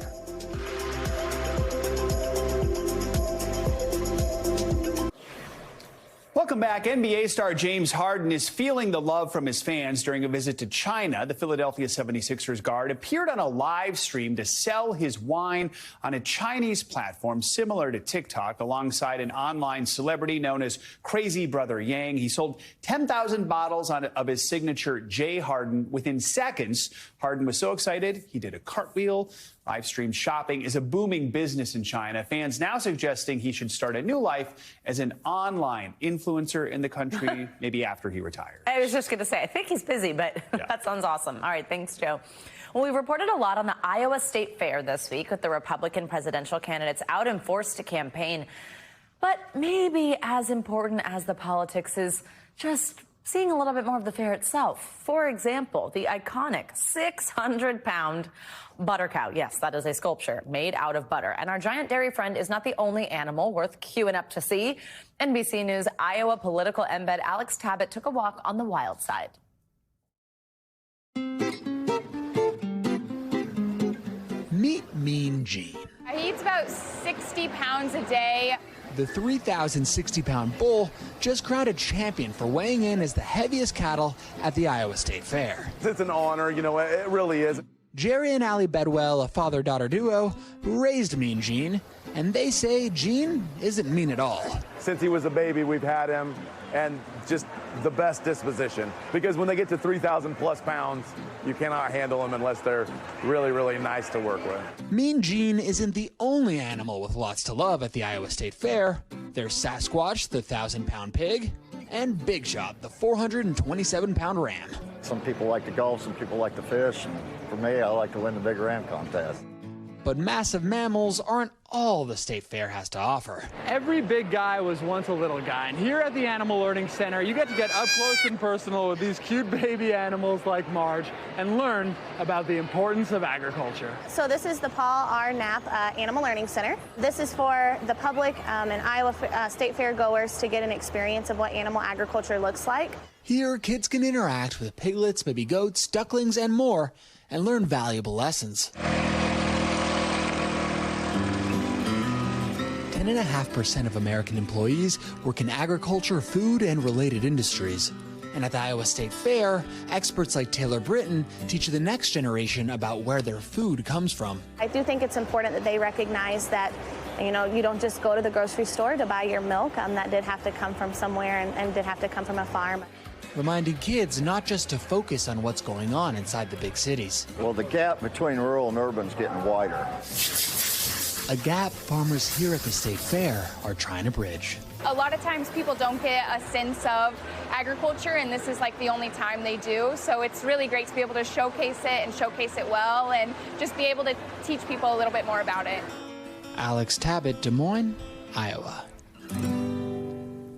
Welcome back. NBA star James Harden is feeling the love from his fans during a visit to China. The Philadelphia 76ers guard appeared on a live stream to sell his wine on a Chinese platform similar to TikTok alongside an online celebrity known as Crazy Brother Yang. He sold 10,000 bottles of his signature J. Harden within seconds. Harden was so excited, he did a cartwheel. Live stream shopping is a booming business in China. Fans now suggesting he should start a new life as an online influencer in the country, maybe after he retires. I was just going to say, I think he's busy, but that sounds awesome. All right, thanks, Joe. Well, we reported a lot on the Iowa State Fair this week with the Republican presidential candidates out in force to campaign. But maybe as important as the politics is just seeing a little bit more of the fair itself. For example, the iconic 600-pound butter cow. Yes, that is a sculpture made out of butter. And our giant dairy friend is not the only animal worth queuing up to see. NBC News Iowa political embed Alex Tabbitt took a walk on the wild side. Meet Mean Gene. He eats about 60 pounds a day. The 3,060-pound bull just crowned a champion for weighing in as the heaviest cattle at the Iowa State Fair. It's an honor, you know, it really is. Jerry and Allie Bedwell, a father-daughter duo, raised Mean Gene, and they say Gene isn't mean at all. Since he was a baby, we've had him, and just the best disposition. Because when they get to 3,000+ pounds, you cannot handle them unless they're really, really nice to work with. Mean Gene isn't the only animal with lots to love at the Iowa State Fair. There's Sasquatch, the 1,000-pound pig, and Big Shot, the 427-pound ram. Some people like to golf, some people like to fish. For me, I like to win the big ram contest. But massive mammals aren't all the state fair has to offer. Every big guy was once a little guy, and here at the Animal Learning Center, you get to get up close and personal with these cute baby animals like Marge and learn about the importance of agriculture. So this is the Paul R. Knapp Animal Learning Center. This is for the public and Iowa State Fair goers to get an experience of what animal agriculture looks like. Here, kids can interact with piglets, baby goats, ducklings, and more, and learn valuable lessons. 10.5% of American employees work in agriculture, food, and related industries. And at the Iowa State Fair, experts like Taylor Britton teach the next generation about where their food comes from. I do think it's important that they recognize that, you know, you don't just go to the grocery store to buy your milk. That did have to come from somewhere and did have to come from a farm. Reminding kids not just to focus on what's going on inside the big cities. Well, the gap between rural and urban is getting wider. A gap farmers here at the State Fair are trying to bridge. A lot of times people don't get a sense of agriculture, and this is like the only time they do. So it's really great to be able to showcase it and showcase it well and just be able to teach people a little bit more about it. Alex Tabbitt, Des Moines, Iowa.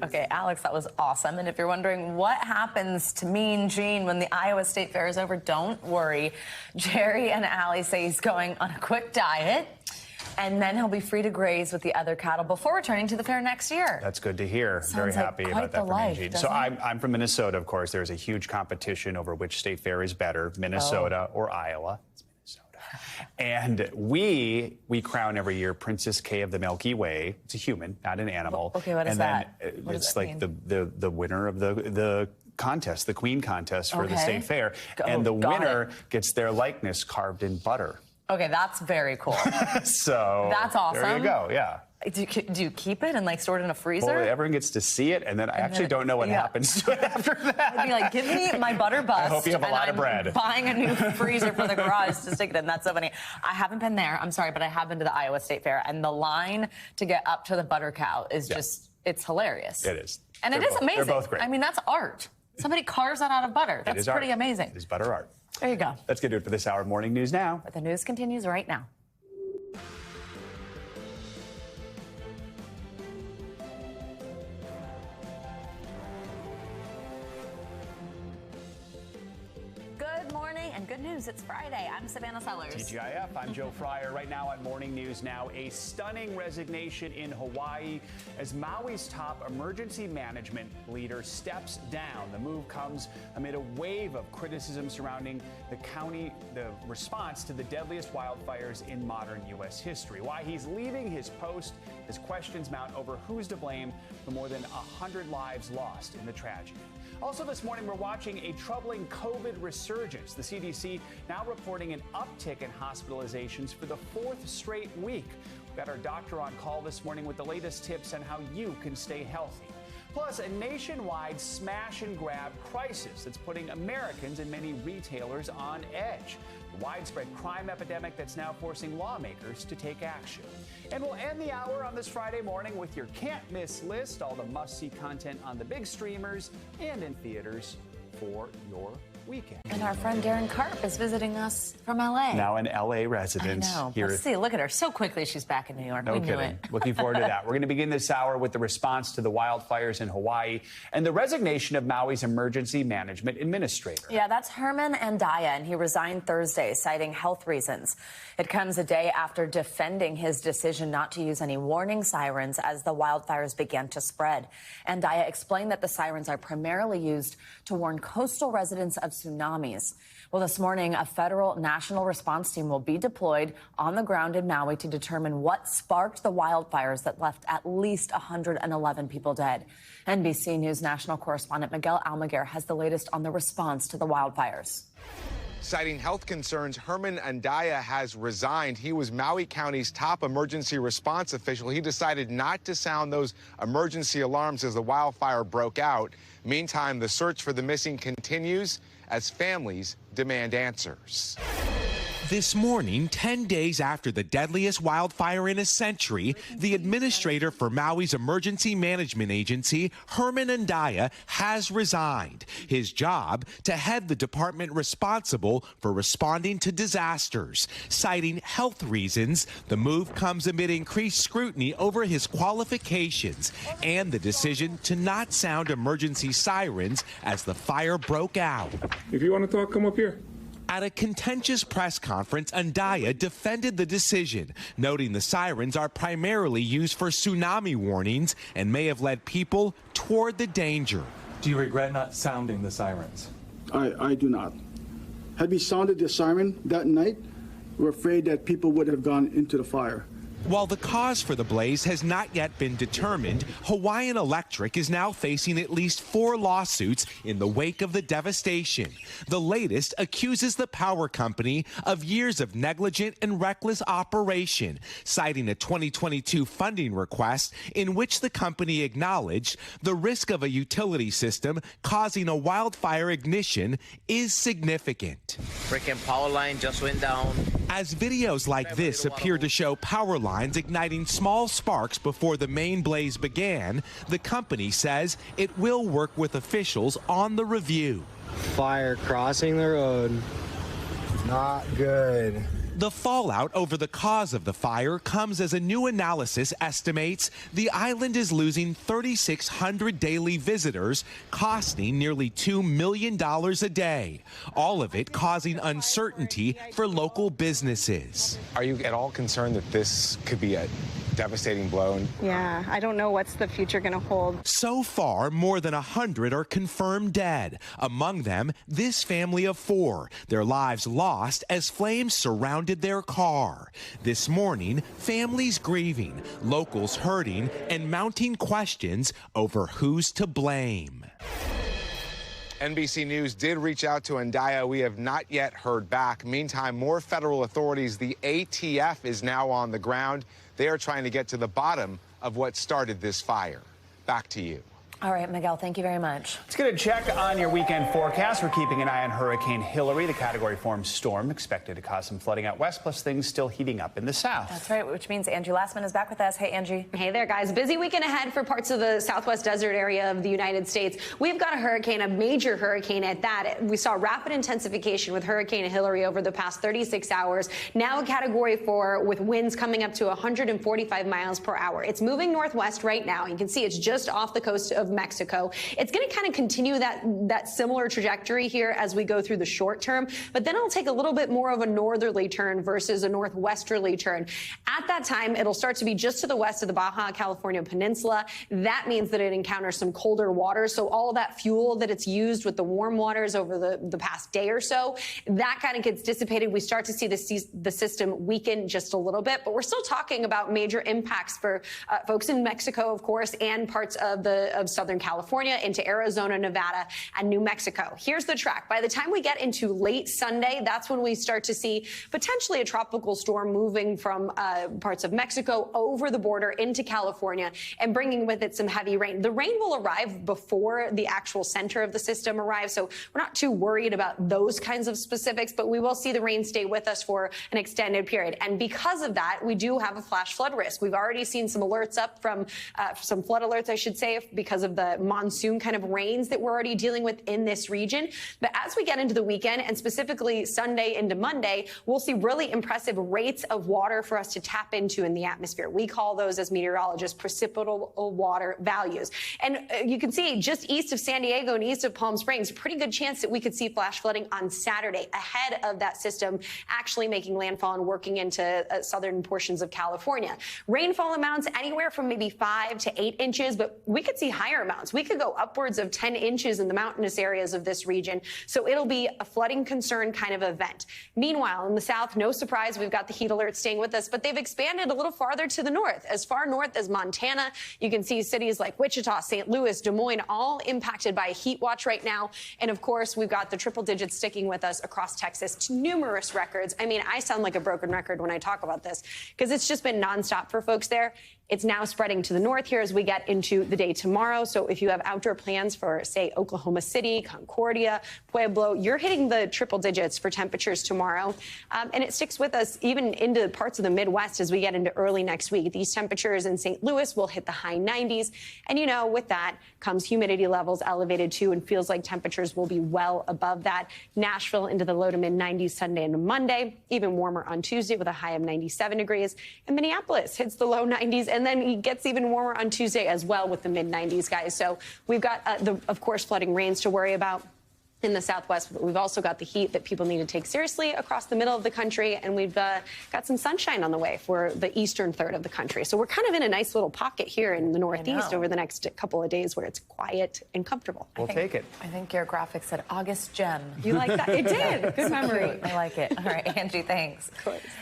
Okay, Alex, that was awesome. And if you're wondering what happens to Mean Gene when the Iowa State Fair is over, don't worry. Jerry and Allie say he's going on a quick diet, and then he'll be free to graze with the other cattle before returning to the fair next year. That's good to hear. Very happy about that for Mean Gene. So I'm from Minnesota, of course. There's a huge competition over which state fair is better, Minnesota or Iowa. It's Minnesota. And we crown every year Princess Kay of the Milky Way. It's a human, not an animal. Okay, what is that? What It's like the winner of the contest, the queen contest for the state fair. And the winner gets their likeness carved in butter. Okay, that's very cool. So that's awesome. There you go, yeah. Do you keep it and like store it in a freezer? Well, everyone gets to see it, and then I actually don't know what happens to it after that. I'd be like, give me my butter bust. I hope you have a lot of bread. Buying a new freezer for the garage to stick it in. That's so funny. I haven't been there. I'm sorry, but I have been to the Iowa State Fair, and the line to get up to the butter cow is just, it's hilarious. It is. And it is amazing. They're both great. I mean, that's art. Somebody carves that out of butter. That's pretty amazing. It is butter art. There you go. Let's get to it for this hour of Morning News Now. But the news continues right now. Good morning and good news. It's Friday. I'm Savannah Sellers. TGIF, I'm Joe Fryer. Right now on Morning News Now, a stunning resignation in Hawaii as Maui's top emergency management leader steps down. The move comes amid a wave of criticism surrounding the response to the deadliest wildfires in modern U.S. history. Why he's leaving his post as questions mount over who's to blame for more than 100 lives lost in the tragedy. Also this morning, we're watching a troubling COVID resurgence. The CDC now reporting an uptick in hospitalizations for the fourth straight week. We've got our doctor on call this morning with the latest tips on how you can stay healthy. Plus, a nationwide smash and grab crisis that's putting Americans and many retailers on edge. The widespread crime epidemic that's now forcing lawmakers to take action. And we'll end the hour on this Friday morning with your can't miss list, all the must-see content on the big streamers and in theaters for your weekend. And our friend Darren Karp is visiting us from L.A. Now an L.A. resident. I know. Here. Let's see. Look at her. So quickly she's back in New York. No we kidding. Knew it. Looking forward to that. We're going to begin this hour with the response to the wildfires in Hawaii and the resignation of Maui's emergency management administrator. Yeah, that's Herman Andaya, and he resigned Thursday, citing health reasons. It comes a day after defending his decision not to use any warning sirens as the wildfires began to spread. Andaya explained that the sirens are primarily used to warn coastal residents of tsunamis. Well, this morning, a federal national response team will be deployed on the ground in Maui to determine what sparked the wildfires that left at least 111 people dead. NBC News national correspondent Miguel Almaguer has the latest on the response to the wildfires. Citing health concerns, Herman Andaya has resigned. He was Maui County's top emergency response official. He decided not to sound those emergency alarms as the wildfire broke out. Meantime, the search for the missing continues as families demand answers. This morning, 10 days after the deadliest wildfire in a century, the administrator for Maui's emergency management agency, Herman Andaya, has resigned. His job to head the department responsible for responding to disasters. Citing health reasons, the move comes amid increased scrutiny over his qualifications and the decision to not sound emergency sirens as the fire broke out. If you want to talk, come up here. At a contentious press conference, Andaya defended the decision, noting the sirens are primarily used for tsunami warnings and may have led people toward the danger. Do you regret not sounding the sirens? I do not. Had we sounded the siren that night, we're afraid that people would have gone into the fire. While the cause for the blaze has not yet been determined, Hawaiian Electric is now facing at least 4 lawsuits in the wake of the devastation. The latest accuses the power company of years of negligent and reckless operation, citing a 2022 funding request in which the company acknowledged the risk of a utility system causing a wildfire ignition is significant. Freaking power line just went down. As videos like this appear to show power lines igniting small sparks before the main blaze began, the company says it will work with officials on the review. Fire crossing the road. Not good. The fallout over the cause of the fire comes as a new analysis estimates the island is losing 3,600 daily visitors, costing nearly $2 million a day. All of it causing uncertainty for local businesses. Are you at all concerned that this could be a devastating blow? Yeah, I don't know what's the future going to hold. So far, more than 100 are confirmed dead. Among them, this family of 4, their lives lost as flames surrounded their car. This morning, families grieving, locals hurting, and mounting questions over who's to blame. NBC News did reach out to Andaya. We have not yet heard back. Meantime, more federal authorities, the ATF, is now on the ground. They are trying to get to the bottom of what started this fire. Back to you. All right, Miguel, thank you very much. Let's get a check on your weekend forecast. We're keeping an eye on Hurricane Hilary, the Category 4 storm expected to cause some flooding out west, plus things still heating up in the south. That's right, which means Angie Lastman is back with us. Hey, Angie. Hey there, guys. Busy weekend ahead for parts of the southwest desert area of the United States. We've got a hurricane, a major hurricane at that. We saw rapid intensification with Hurricane Hilary over the past 36 hours. Now a Category 4 with winds coming up to 145 miles per hour. It's moving northwest right now. You can see it's just off the coast of Mexico. It's going to kind of continue that similar trajectory here as we go through the short term, but then it'll take a little bit more of a northerly turn versus a northwesterly turn. At that time, it'll start to be just to the west of the Baja California Peninsula. That means that it encounters some colder waters. So all of that fuel that it's used with the warm waters over the past day or so, that kind of gets dissipated. We start to see the system weaken just a little bit, but we're still talking about major impacts for folks in Mexico, of course, and parts of Southern California into Arizona, Nevada, and New Mexico. Here's the track. By the time we get into late Sunday, that's when we start to see potentially a tropical storm moving from parts of Mexico over the border into California and bringing with it some heavy rain. The rain will arrive before the actual center of the system arrives, so we're not too worried about those kinds of specifics, but we will see the rain stay with us for an extended period. And because of that, we do have a flash flood risk. We've already seen some alerts up from some flood alerts, I should say, because of the monsoon kind of rains that we're already dealing with in this region. But as we get into the weekend, and specifically Sunday into Monday, we'll see really impressive rates of water for us to tap into in the atmosphere. We call those, as meteorologists, precipitable water values. And you can see just east of San Diego and east of Palm Springs, pretty good chance that we could see flash flooding on Saturday ahead of that system actually making landfall and working into southern portions of California. Rainfall amounts anywhere from maybe 5 to 8 inches, but we could see higher amounts. We could go upwards of 10 inches in the mountainous areas of this region. So it'll be a flooding concern kind of event. Meanwhile, in the south, no surprise, we've got the heat alert staying with us, but they've expanded a little farther to the north, as far north as Montana. You can see cities like Wichita, St. Louis, Des Moines, all impacted by a heat watch right now. And of course, we've got the triple digits sticking with us across Texas to numerous records. I mean, I sound like a broken record when I talk about this because it's just been nonstop for folks there. It's now spreading to the north here as we get into the day tomorrow. So if you have outdoor plans for, say, Oklahoma City, Concordia, Pueblo, you're hitting the triple digits for temperatures tomorrow. And it sticks with us even into parts of the Midwest as we get into early next week. These temperatures in St. Louis will hit the high 90s. And, you know, with that comes humidity levels elevated, too, and feels like temperatures will be well above that. Nashville into the low to mid 90s Sunday and Monday, even warmer on Tuesday with a high of 97 degrees. And Minneapolis hits the low 90s. And then it gets even warmer on Tuesday as well with the mid-90s, guys. So we've got, of course, flooding rains to worry about in the Southwest, but we've also got the heat that people need to take seriously across the middle of the country, and we've got some sunshine on the way for the eastern third of the country. So we're kind of in a nice little pocket here in the Northeast over the next couple of days where it's quiet and comfortable. We'll take it. I think your graphic said August gem. You like that? It did. Good memory. I like it. All right, Angie, thanks.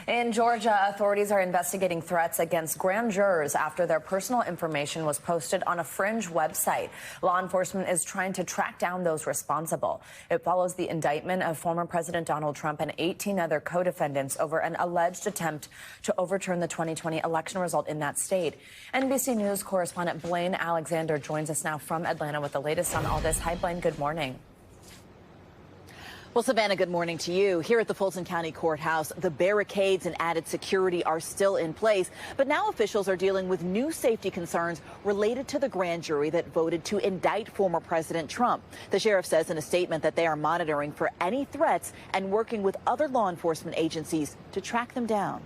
In Georgia, authorities are investigating threats against grand jurors after their personal information was posted on a fringe website. Law enforcement is trying to track down those responsible. It follows the indictment of former President Donald Trump and 18 other co-defendants over an alleged attempt to overturn the 2020 election result in that state. NBC News correspondent Blaine Alexander joins us now from Atlanta with the latest on all this. Hi, Blaine. Good morning. Well, Savannah, good morning to you. Here at the Fulton County Courthouse, the barricades and added security are still in place, but now officials are dealing with new safety concerns related to the grand jury that voted to indict former President Trump. The sheriff says in a statement that they are monitoring for any threats and working with other law enforcement agencies to track them down.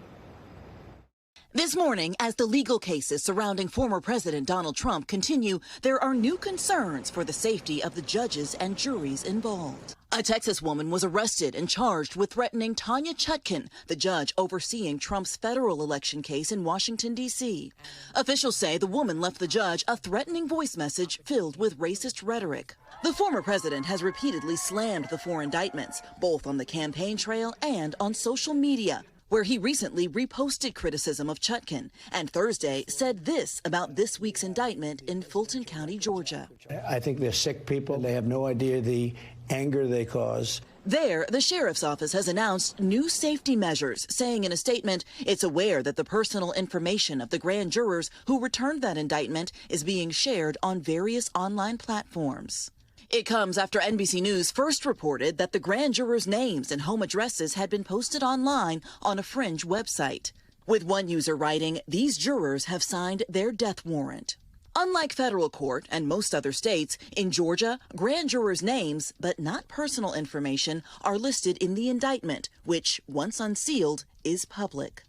This morning, as the legal cases surrounding former President Donald Trump continue, there are new concerns for the safety of the judges and juries involved. A Texas woman was arrested and charged with threatening Tanya Chutkan, the judge overseeing Trump's federal election case in Washington, D.C. Officials say the woman left the judge a threatening voice message filled with racist rhetoric. The former president has repeatedly slammed the four indictments, both on the campaign trail and on social media, where he recently reposted criticism of Chutkan and Thursday said this about this week's indictment in Fulton County, Georgia. I think they're sick people. They have no idea the anger they cause. There, the sheriff's office has announced new safety measures, saying in a statement it's aware that the personal information of the grand jurors who returned that indictment is being shared on various online platforms. It comes after NBC News first reported that the grand jurors' names and home addresses had been posted online on a fringe website, with one user writing, "These jurors have signed their death warrant." Unlike federal court and most other states, in Georgia, grand jurors' names, but not personal information, are listed in the indictment, which, once unsealed, is public.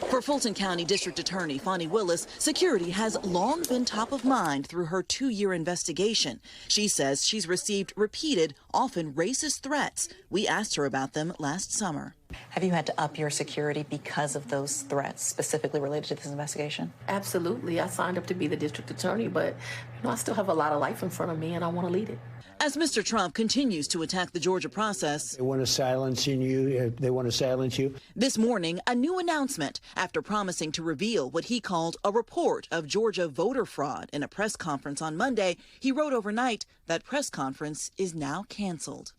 For Fulton County District Attorney Fonnie Willis, security has long been top of mind through her 2-year investigation. She says she's received repeated, often racist threats. We asked her about them last summer. Have you had to up your security because of those threats specifically related to this investigation? Absolutely. I signed up to be the district attorney, but I still have a lot of life in front of me and I want to lead it. As Mr. Trump continues to attack the Georgia process, They want to silence you. They want to silence you. This morning, a new announcement after promising to reveal what he called a report of Georgia voter fraud in a press conference on Monday. He wrote overnight that press conference is now canceled.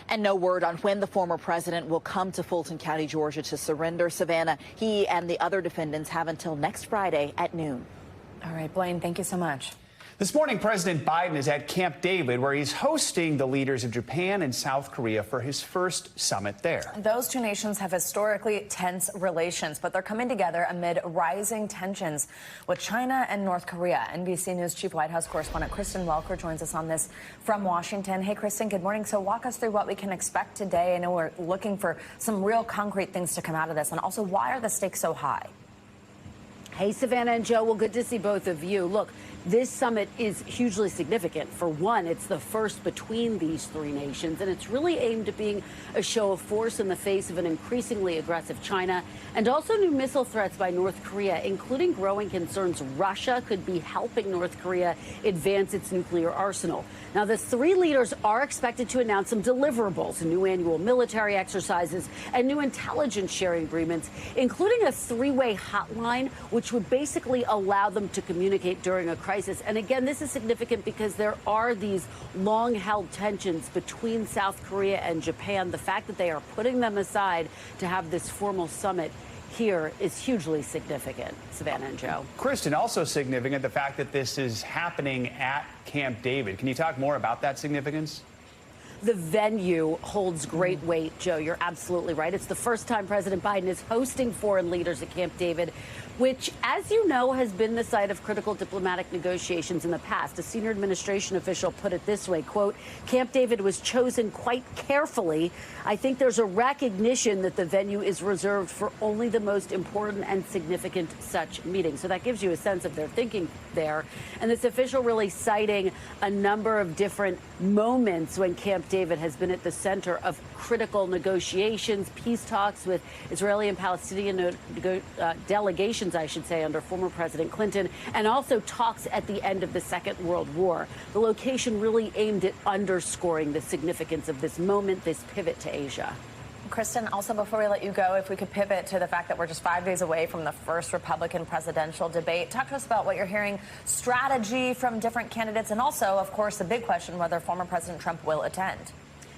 And no word on when the former president will come to Fulton County, Georgia to surrender. Savannah, he and the other defendants have until next Friday at noon. All right, Blaine, thank you so much. This morning, President Biden is at Camp David, where he's hosting the leaders of Japan and South Korea for his first summit there. Those two nations have historically tense relations, but they're coming together amid rising tensions with China and North Korea. NBC News Chief White House correspondent Kristen Welker joins us on this from Washington. Hey, Kristen, good morning. So walk us through what we can expect today. I know we're looking for some real concrete things to come out of this. And also, why are the stakes so high? Hey, Savannah and Joe. Well, good to see both of you. Look, this summit is hugely significant. For one, it's the first between these three nations, and it's really aimed at being a show of force in the face of an increasingly aggressive China and also new missile threats by North Korea, including growing concerns Russia could be helping North Korea advance its nuclear arsenal. Now, the three leaders are expected to announce some deliverables, new annual military exercises, and new intelligence sharing agreements, including a three-way hotline, which would basically allow them to communicate during a crisis. And again, this is significant because there are these long-held tensions between South Korea and Japan. The fact that they are putting them aside to have this formal summit here is hugely significant, Savannah and Joe. Kristen, also significant the fact that this is happening at Camp David. Can you talk more about that significance? The venue holds great weight, Joe. You're absolutely right. It's the first time President Biden is hosting foreign leaders at Camp David, which, as you know, has been the site of critical diplomatic negotiations in the past. A senior administration official put it this way, quote, Camp David was chosen quite carefully. I think there's a recognition that the venue is reserved for only the most important and significant such meetings. So that gives you a sense of their thinking there. And this official really citing a number of different moments when Camp David has been at the center of critical negotiations, peace talks with Israeli and Palestinian delegations, I should say, under former President Clinton, and also talks at the end of the Second World War. The location really aimed at underscoring the significance of this moment, this pivot to Asia. Kristen, also before we let you go, if we could pivot to the fact that we're just 5 days away from the first Republican presidential debate. Talk to us about what you're hearing, strategy from different candidates, and also, of course, the big question, whether former President Trump will attend.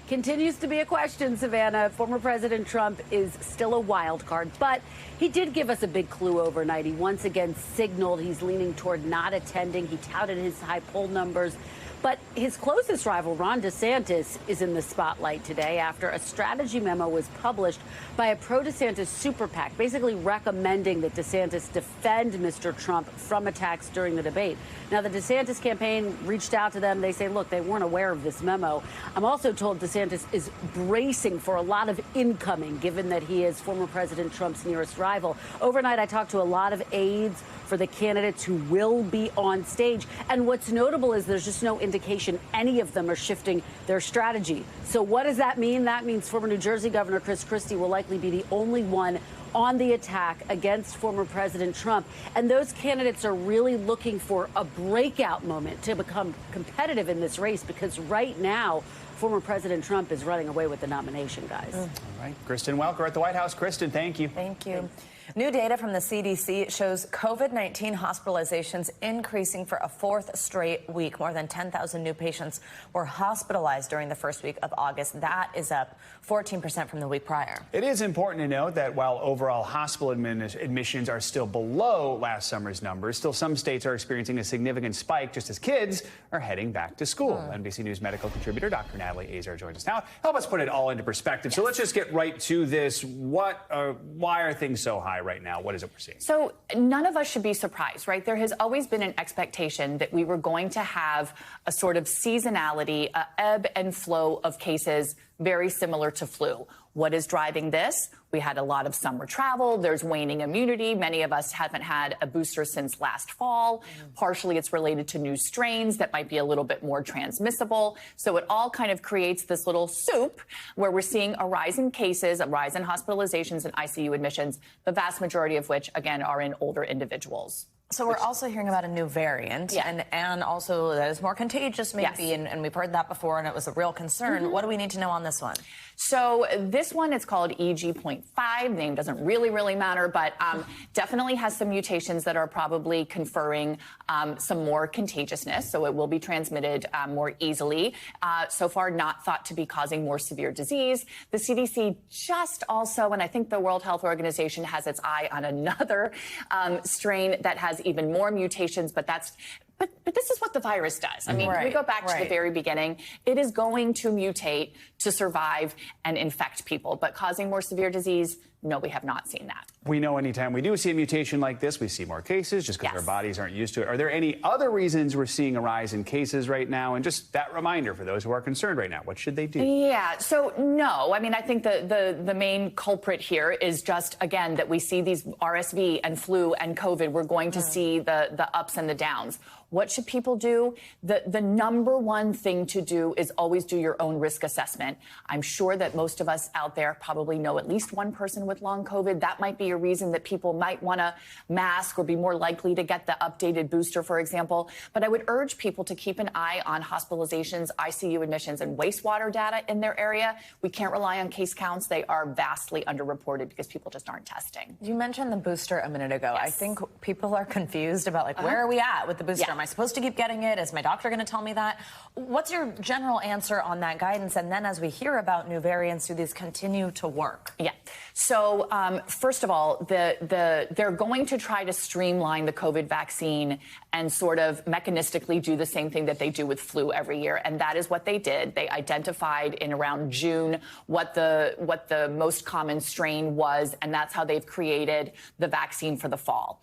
Continues to be a question, Savannah. Former President Trump is still a wild card, but he did give us a big clue overnight. He once again signaled he's leaning toward not attending. He touted his high poll numbers. But his closest rival, Ron DeSantis, is in the spotlight today after a strategy memo was published by a pro-DeSantis super PAC, basically recommending that DeSantis defend Mr. Trump from attacks during the debate. Now, the DeSantis campaign reached out to them. They say, look, they weren't aware of this memo. I'm also told DeSantis is bracing for a lot of incoming, given that he is former President Trump's nearest rival. Overnight, I talked to a lot of aides for the candidates who will be on stage. And what's notable is there's just no indication any of them are shifting their strategy. So what does that mean? That means former New Jersey Governor Chris Christie will likely be the only one on the attack against former President Trump. And those candidates are really looking for a breakout moment to become competitive in this race, because right now, former President Trump is running away with the nomination, guys. All right. Kristen Welker at the White House. Kristen, thank you. Thank you. New data from the CDC shows COVID-19 hospitalizations increasing for a fourth straight week. More than 10,000 new patients were hospitalized during the first week of August. That is up 14% from the week prior. It is important to note that while overall hospital admissions are still below last summer's numbers, still some states are experiencing a significant spike just as kids are heading back to school. NBC News medical contributor Dr. Natalie Azar joins us now. Help us put it all into perspective. Yes. So let's just get right to this. Why are things so high right now? What is it we're seeing? So none of us should be surprised, right? There has always been an expectation that we were going to have a sort of seasonality, a ebb and flow of cases very similar to flu. What is driving this? We had a lot of summer travel. There's waning immunity. Many of us haven't had a booster since last fall. Partially, it's related to new strains that might be a little bit more transmissible. So it all kind of creates this little soup where we're seeing a rise in cases, a rise in hospitalizations and ICU admissions, the vast majority of which, again, are in older individuals. So we're also hearing about a new variant, and also that is more contagious, maybe, and we've heard that before, and it was a real concern. What do we need to know on this one? So this one is called EG.5. Name doesn't really matter, but definitely has some mutations that are probably conferring some more contagiousness, so it will be transmitted more easily. So far, not thought to be causing more severe disease. The CDC just also, and I think the World Health Organization has its eye on another strain that has even more mutations, but this is what the virus does. I mean, we go back to the very beginning. It is going to mutate to survive and infect people, but causing more severe disease, no, we have not seen that. We know anytime we do see a mutation like this, we see more cases just because our bodies aren't used to it. Are there any other reasons we're seeing a rise in cases right now? And just that reminder for those who are concerned right now, what should they do? Yeah, so no. I mean, I think the main culprit here is just, again, that we see these RSV and flu and COVID. We're going to see the ups and the downs. What should people do? The number one thing to do is always do your own risk assessment. I'm sure that most of us out there probably know at least one person with long COVID. That might be a reason that people might want to mask or be more likely to get the updated booster, for example. But I would urge people to keep an eye on hospitalizations, ICU admissions, and wastewater data in their area. We can't rely on case counts. They are vastly underreported because people just aren't testing. You mentioned the booster a minute ago. I think people are confused about, where are we at with the booster? Am I supposed to keep getting it? Is my doctor going to tell me that? What's your general answer on that guidance? And then as we hear about new variants, do these continue to work? Yeah. So first of all, they're going to try to streamline the COVID vaccine and sort of mechanistically do the same thing that they do with flu every year. And that is what they did. They identified in around June what the most common strain was, and that's how they've created the vaccine for the fall.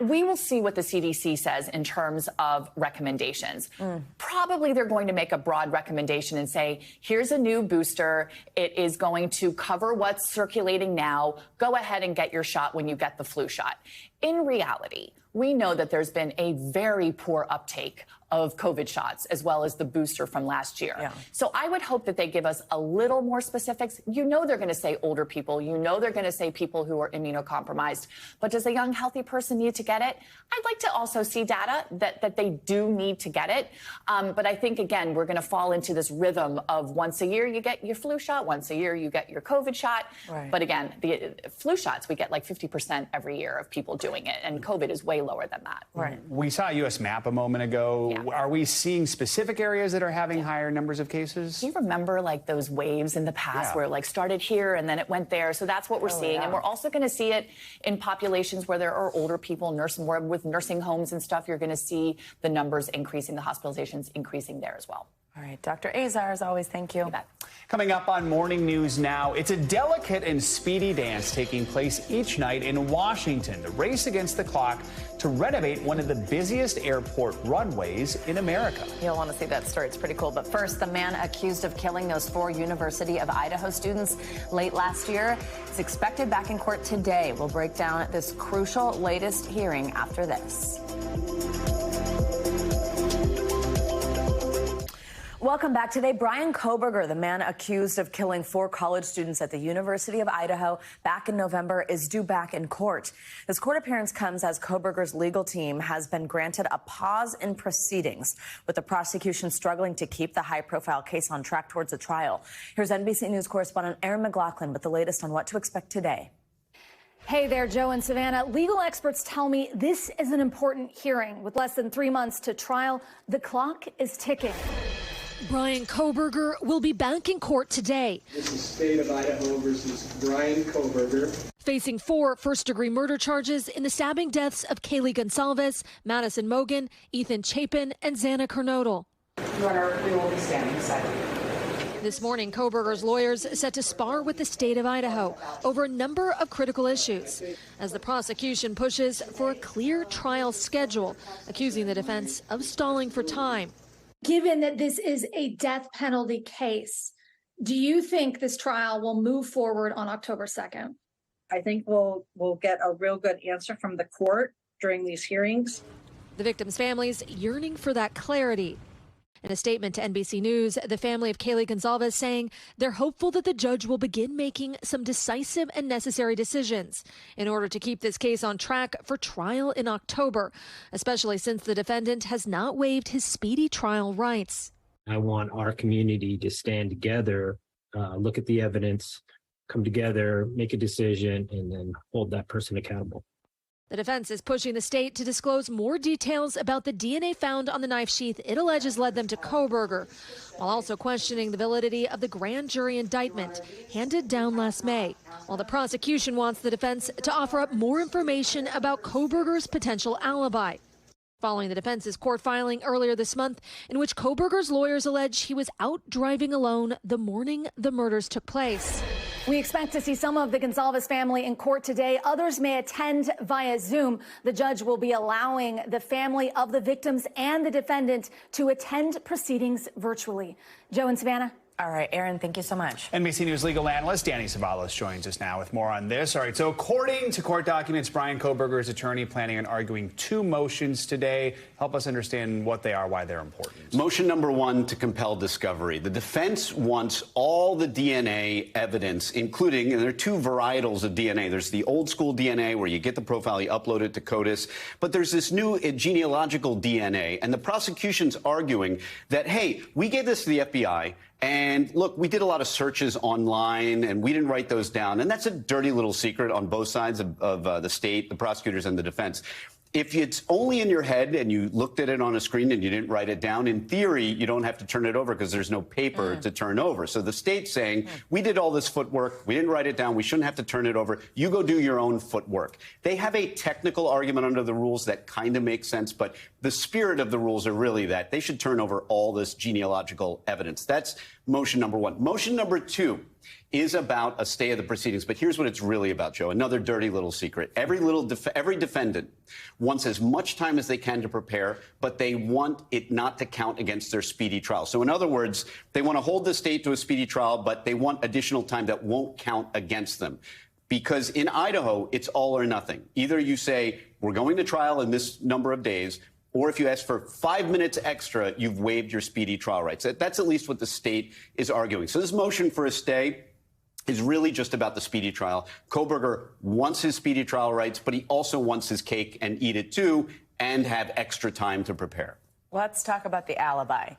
We will see what the CDC says in terms of recommendations. Probably they're going to make a broad recommendation and say, here's a new booster. It is going to cover what's circulating now. Go ahead and get your shot when you get the flu shot. In reality, we know that there's been a very poor uptake of COVID shots, as well as the booster from last year. Yeah. So I would hope that they give us a little more specifics. You know they're going to say older people. You know they're going to say people who are immunocompromised. But does a young, healthy person need to get it? I'd like to also see data that they do need to get it. But I think, again, we're going to fall into this rhythm of once a year you get your flu shot, once a year you get your COVID shot. Right. But again, the flu shots, we get like 50% every year of people doing it. And COVID is way lower than that. Right. We saw a U.S. map a moment ago. Yeah. Are we seeing specific areas that are having higher numbers of cases? Do you remember like those waves in the past where it like started here and then it went there? So that's what we're seeing. Yeah. And we're also going to see it in populations where there are older people, with nursing homes and stuff. You're going to see the numbers increasing, the hospitalizations increasing there as well. All right, Dr. Azar, as always, thank you. Coming up on Morning News Now, it's a delicate and speedy dance taking place each night in Washington, the race against the clock to renovate one of the busiest airport runways in America. You'll want to see that story. It's pretty cool. But first, the man accused of killing those 4 University of Idaho students late last year is expected back in court today. We'll break down this crucial latest hearing after this. Welcome back. Today, Brian Kohberger, the man accused of killing 4 college students at the University of Idaho back in November, is due back in court. This court appearance comes as Kohberger's legal team has been granted a pause in proceedings, with the prosecution struggling to keep the high-profile case on track towards a trial. Here's NBC News correspondent Erin McLaughlin with the latest on what to expect today. Hey there, Joe and Savannah. Legal experts tell me this is an important hearing. With less than 3 months to trial, the clock is ticking. Brian Kohberger will be back in court today. This is State of Idaho versus Brian Kohberger. Facing 4 first-degree murder charges in the stabbing deaths of Kaylee Gonsalves, Madison Mogen, Ethan Chapin, and Xana Kernodle. Your Honor, we will be standing silent. This morning, Kohberger's lawyers set to spar with the state of Idaho over a number of critical issues as the prosecution pushes for a clear trial schedule, accusing the defense of stalling for time. Given that this is a death penalty case, do you think this trial will move forward on October 2nd? I think we'll get a real good answer from the court during these hearings. The victims' families yearning for that clarity. In a statement to NBC News, the family of Kaylee Gonsalves saying they're hopeful that the judge will begin making some decisive and necessary decisions in order to keep this case on track for trial in October, especially since the defendant has not waived his speedy trial rights. I want our community to stand together, look at the evidence, come together, make a decision, and then hold that person accountable. The defense is pushing the state to disclose more details about the DNA found on the knife sheath it alleges led them to Kohberger, while also questioning the validity of the grand jury indictment handed down last May, while the prosecution wants the defense to offer up more information about Kohberger's potential alibi. Following the defense's court filing earlier this month, in which Kohberger's lawyers allege he was out driving alone the morning the murders took place. We expect to see some of the Gonsalves family in court today. Others may attend via Zoom. The judge will be allowing the family of the victims and the defendant to attend proceedings virtually. Joe and Savannah. All right, Erin, thank you so much. NBC News legal analyst Danny Savalas joins us now with more on this. All right, so according to court documents, Brian Kohberger's attorney planning on arguing 2 motions today. Help us understand what they are, why they're important. Motion number 1, to compel discovery. The defense wants all the DNA evidence, including, and there are 2 varietals of DNA. There's the old school DNA where you get the profile, you upload it to CODIS, but there's this new genealogical DNA, and the prosecution's arguing that, hey, we gave this to the FBI, and look, we did a lot of searches online, and we didn't write those down. And that's a dirty little secret on both sides of the state, the prosecutors and the defense. If it's only in your head and you looked at it on a screen and you didn't write it down, in theory, you don't have to turn it over because there's no paper to turn over. So the state's saying, we did all this footwork, we didn't write it down, we shouldn't have to turn it over. You go do your own footwork. They have a technical argument under the rules that kind of makes sense, but the spirit of the rules are really that they should turn over all this genealogical evidence. That's motion number one. Motion number two is about a stay of the proceedings. But here's what it's really about, Joe. Another dirty little secret. Every defendant wants as much time as they can to prepare, but they want it not to count against their speedy trial. So in other words, they want to hold the state to a speedy trial, but they want additional time that won't count against them. Because in Idaho, it's all or nothing. Either you say, we're going to trial in this number of days, or if you ask for 5 minutes extra, you've waived your speedy trial rights. That's at least what the state is arguing. So this motion for a stay is really just about the speedy trial. Kohberger wants his speedy trial rights, but he also wants his cake and eat it too, and have extra time to prepare. Let's talk about the alibi.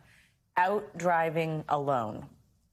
Out driving alone.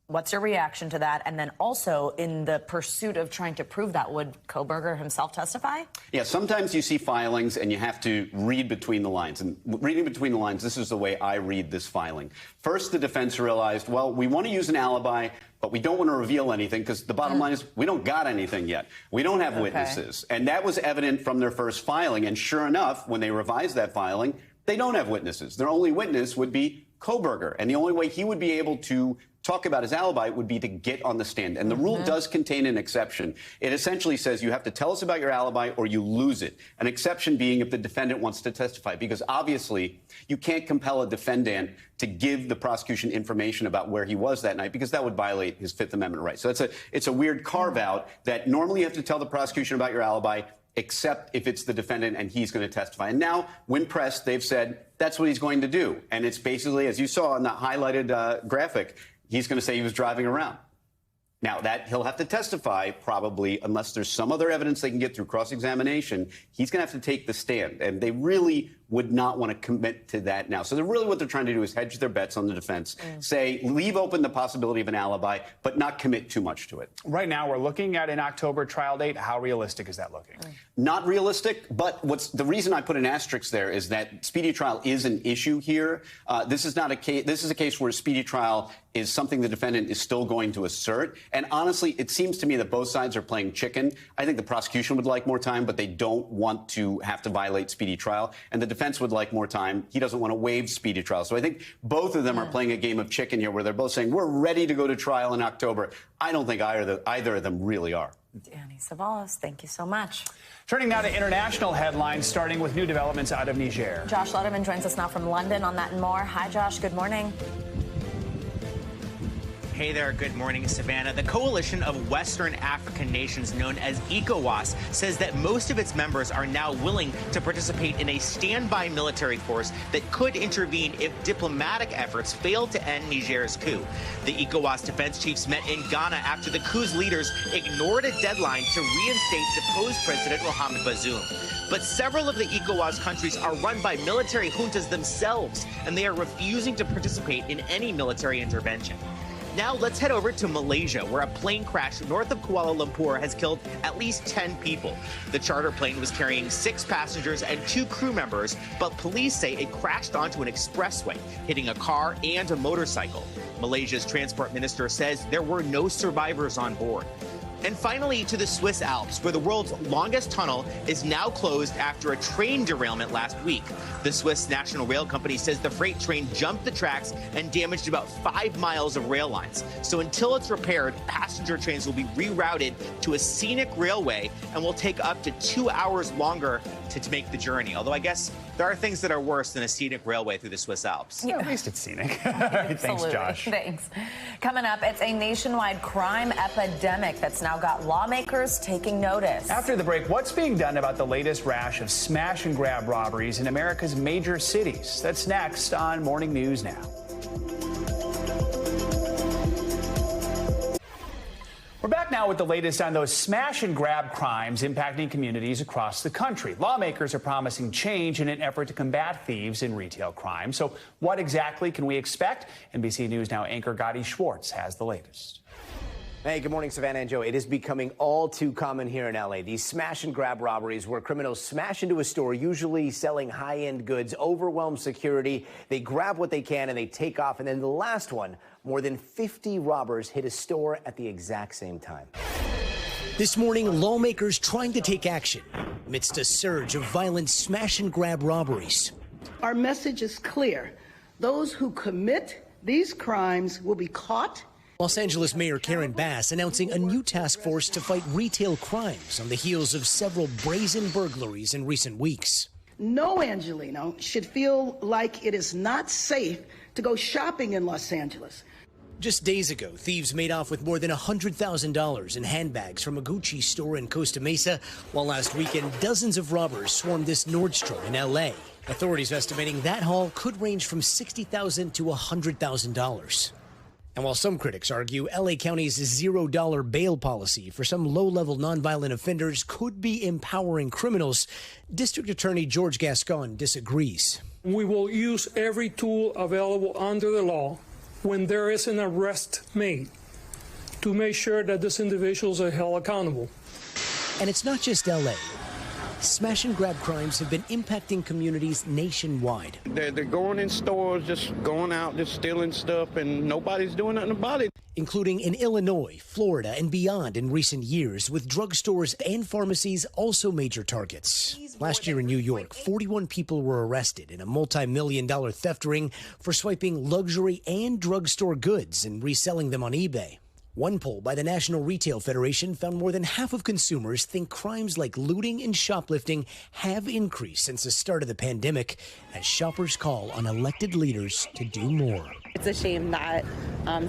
What's your reaction to that? And then also, in the pursuit of trying to prove that, would Kohberger himself testify? Yeah, sometimes you see filings and you have to read between the lines. And reading between the lines, this is the way I read this filing. First, the defense realized, well, we want to use an alibi, but we don't want to reveal anything because the bottom line is we don't got anything yet. We don't have witnesses. And that was evident from their first filing. And sure enough, when they revised that filing, they don't have witnesses. Their only witness would be Kohberger. And the only way he would be able to talk about his alibi would be to get on the stand. And the rule does contain an exception. It essentially says you have to tell us about your alibi or you lose it. An exception being if the defendant wants to testify, because obviously you can't compel a defendant to give the prosecution information about where he was that night, because that would violate his Fifth Amendment rights. So it's a weird carve-out that normally you have to tell the prosecution about your alibi, except if it's the defendant and he's going to testify. And now, when pressed, they've said that's what he's going to do. And it's basically, as you saw in the highlighted graphic, he's going to say he was driving around. Now, that he'll have to testify, probably, unless there's some other evidence they can get through cross-examination. He's going to have to take the stand. And they really would not want to commit to that now. So what they're trying to do is hedge their bets on the defense, say, leave open the possibility of an alibi, but not commit too much to it. Right now, we're looking at an October trial date. How realistic is that looking? Not realistic, but the reason I put an asterisk there is that speedy trial is an issue here. This is not a case. This is a case where speedy trial is something the defendant is still going to assert. And honestly, it seems to me that both sides are playing chicken. I think the prosecution would like more time, but they don't want to have to violate speedy trial. And the defense would like more time. He doesn't want to waive speedy trial. So I think both of them are playing a game of chicken here, where they're both saying, we're ready to go to trial in October. I don't think either of them really are. Danny Savalas, thank you so much. Turning now to international headlines, starting with new developments out of Niger. Josh Letterman joins us now from London on that and more. Hi, Josh. Good morning. Hey there, good morning, Savannah. The coalition of Western African nations known as ECOWAS says that most of its members are now willing to participate in a standby military force that could intervene if diplomatic efforts fail to end Niger's coup. The ECOWAS defense chiefs met in Ghana after the coup's leaders ignored a deadline to reinstate deposed President Mohamed Bazoum. But several of the ECOWAS countries are run by military juntas themselves, and they are refusing to participate in any military intervention. Now let's head over to Malaysia, where a plane crash north of Kuala Lumpur has killed at least 10 people. The charter plane was carrying 6 passengers and 2 crew members, but police say it crashed onto an expressway, hitting a car and a motorcycle. Malaysia's transport minister says there were no survivors on board. And finally, to the Swiss Alps, where the world's longest tunnel is now closed after a train derailment last week. The Swiss National Rail Company says the freight train jumped the tracks and damaged about 5 miles of rail lines. So until it's repaired, passenger trains will be rerouted to a scenic railway and will take up to 2 hours longer to make the journey. Although I guess there are things that are worse than a scenic railway through the Swiss Alps. Yeah, at least it's scenic. Thanks, Josh. Thanks. Coming up, it's a nationwide crime epidemic that's now got lawmakers taking notice. After the break, what's being done about the latest rash of smash and grab robberies in America's major cities? That's next on Morning News Now. We're back now with the latest on those smash and grab crimes impacting communities across the country. Lawmakers are promising change in an effort to combat thieves and retail crime. So what exactly can we expect? NBC News Now anchor Gotti Schwartz has the latest. Hey, good morning, Savannah and Joe. It is becoming all too common here in LA. These smash and grab robberies where criminals smash into a store, usually selling high-end goods, overwhelm security. They grab what they can and they take off. And then the last one, more than 50 robbers hit a store at the exact same time. This morning, lawmakers trying to take action amidst a surge of violent smash and grab robberies. Our message is clear. Those who commit these crimes will be caught. Los Angeles Mayor Karen Bass announcing a new task force to fight retail crimes on the heels of several brazen burglaries in recent weeks. No Angelino should feel like it is not safe to go shopping in Los Angeles. Just days ago, thieves made off with more than $100,000 in handbags from a Gucci store in Costa Mesa, while last weekend dozens of robbers swarmed this Nordstrom in LA. Authorities estimating that haul could range from $60,000 to $100,000. And while some critics argue LA County's $0 bail policy for some low-level nonviolent offenders could be empowering criminals, District Attorney George Gascon disagrees. We will use every tool available under the law when there is an arrest made to make sure that these individuals are held accountable. And it's not just LA. Smash and grab crimes have been impacting communities nationwide. They're going in stores, just going out, just stealing stuff, and nobody's doing nothing about it. Including in Illinois, Florida, and beyond in recent years, with drugstores and pharmacies also major targets. Last year in New York, 41 people were arrested in a multi-million-dollar theft ring for swiping luxury and drugstore goods and reselling them on eBay. One poll by the National Retail Federation found more than half of consumers think crimes like looting and shoplifting have increased since the start of the pandemic, as shoppers call on elected leaders to do more. It's a shame that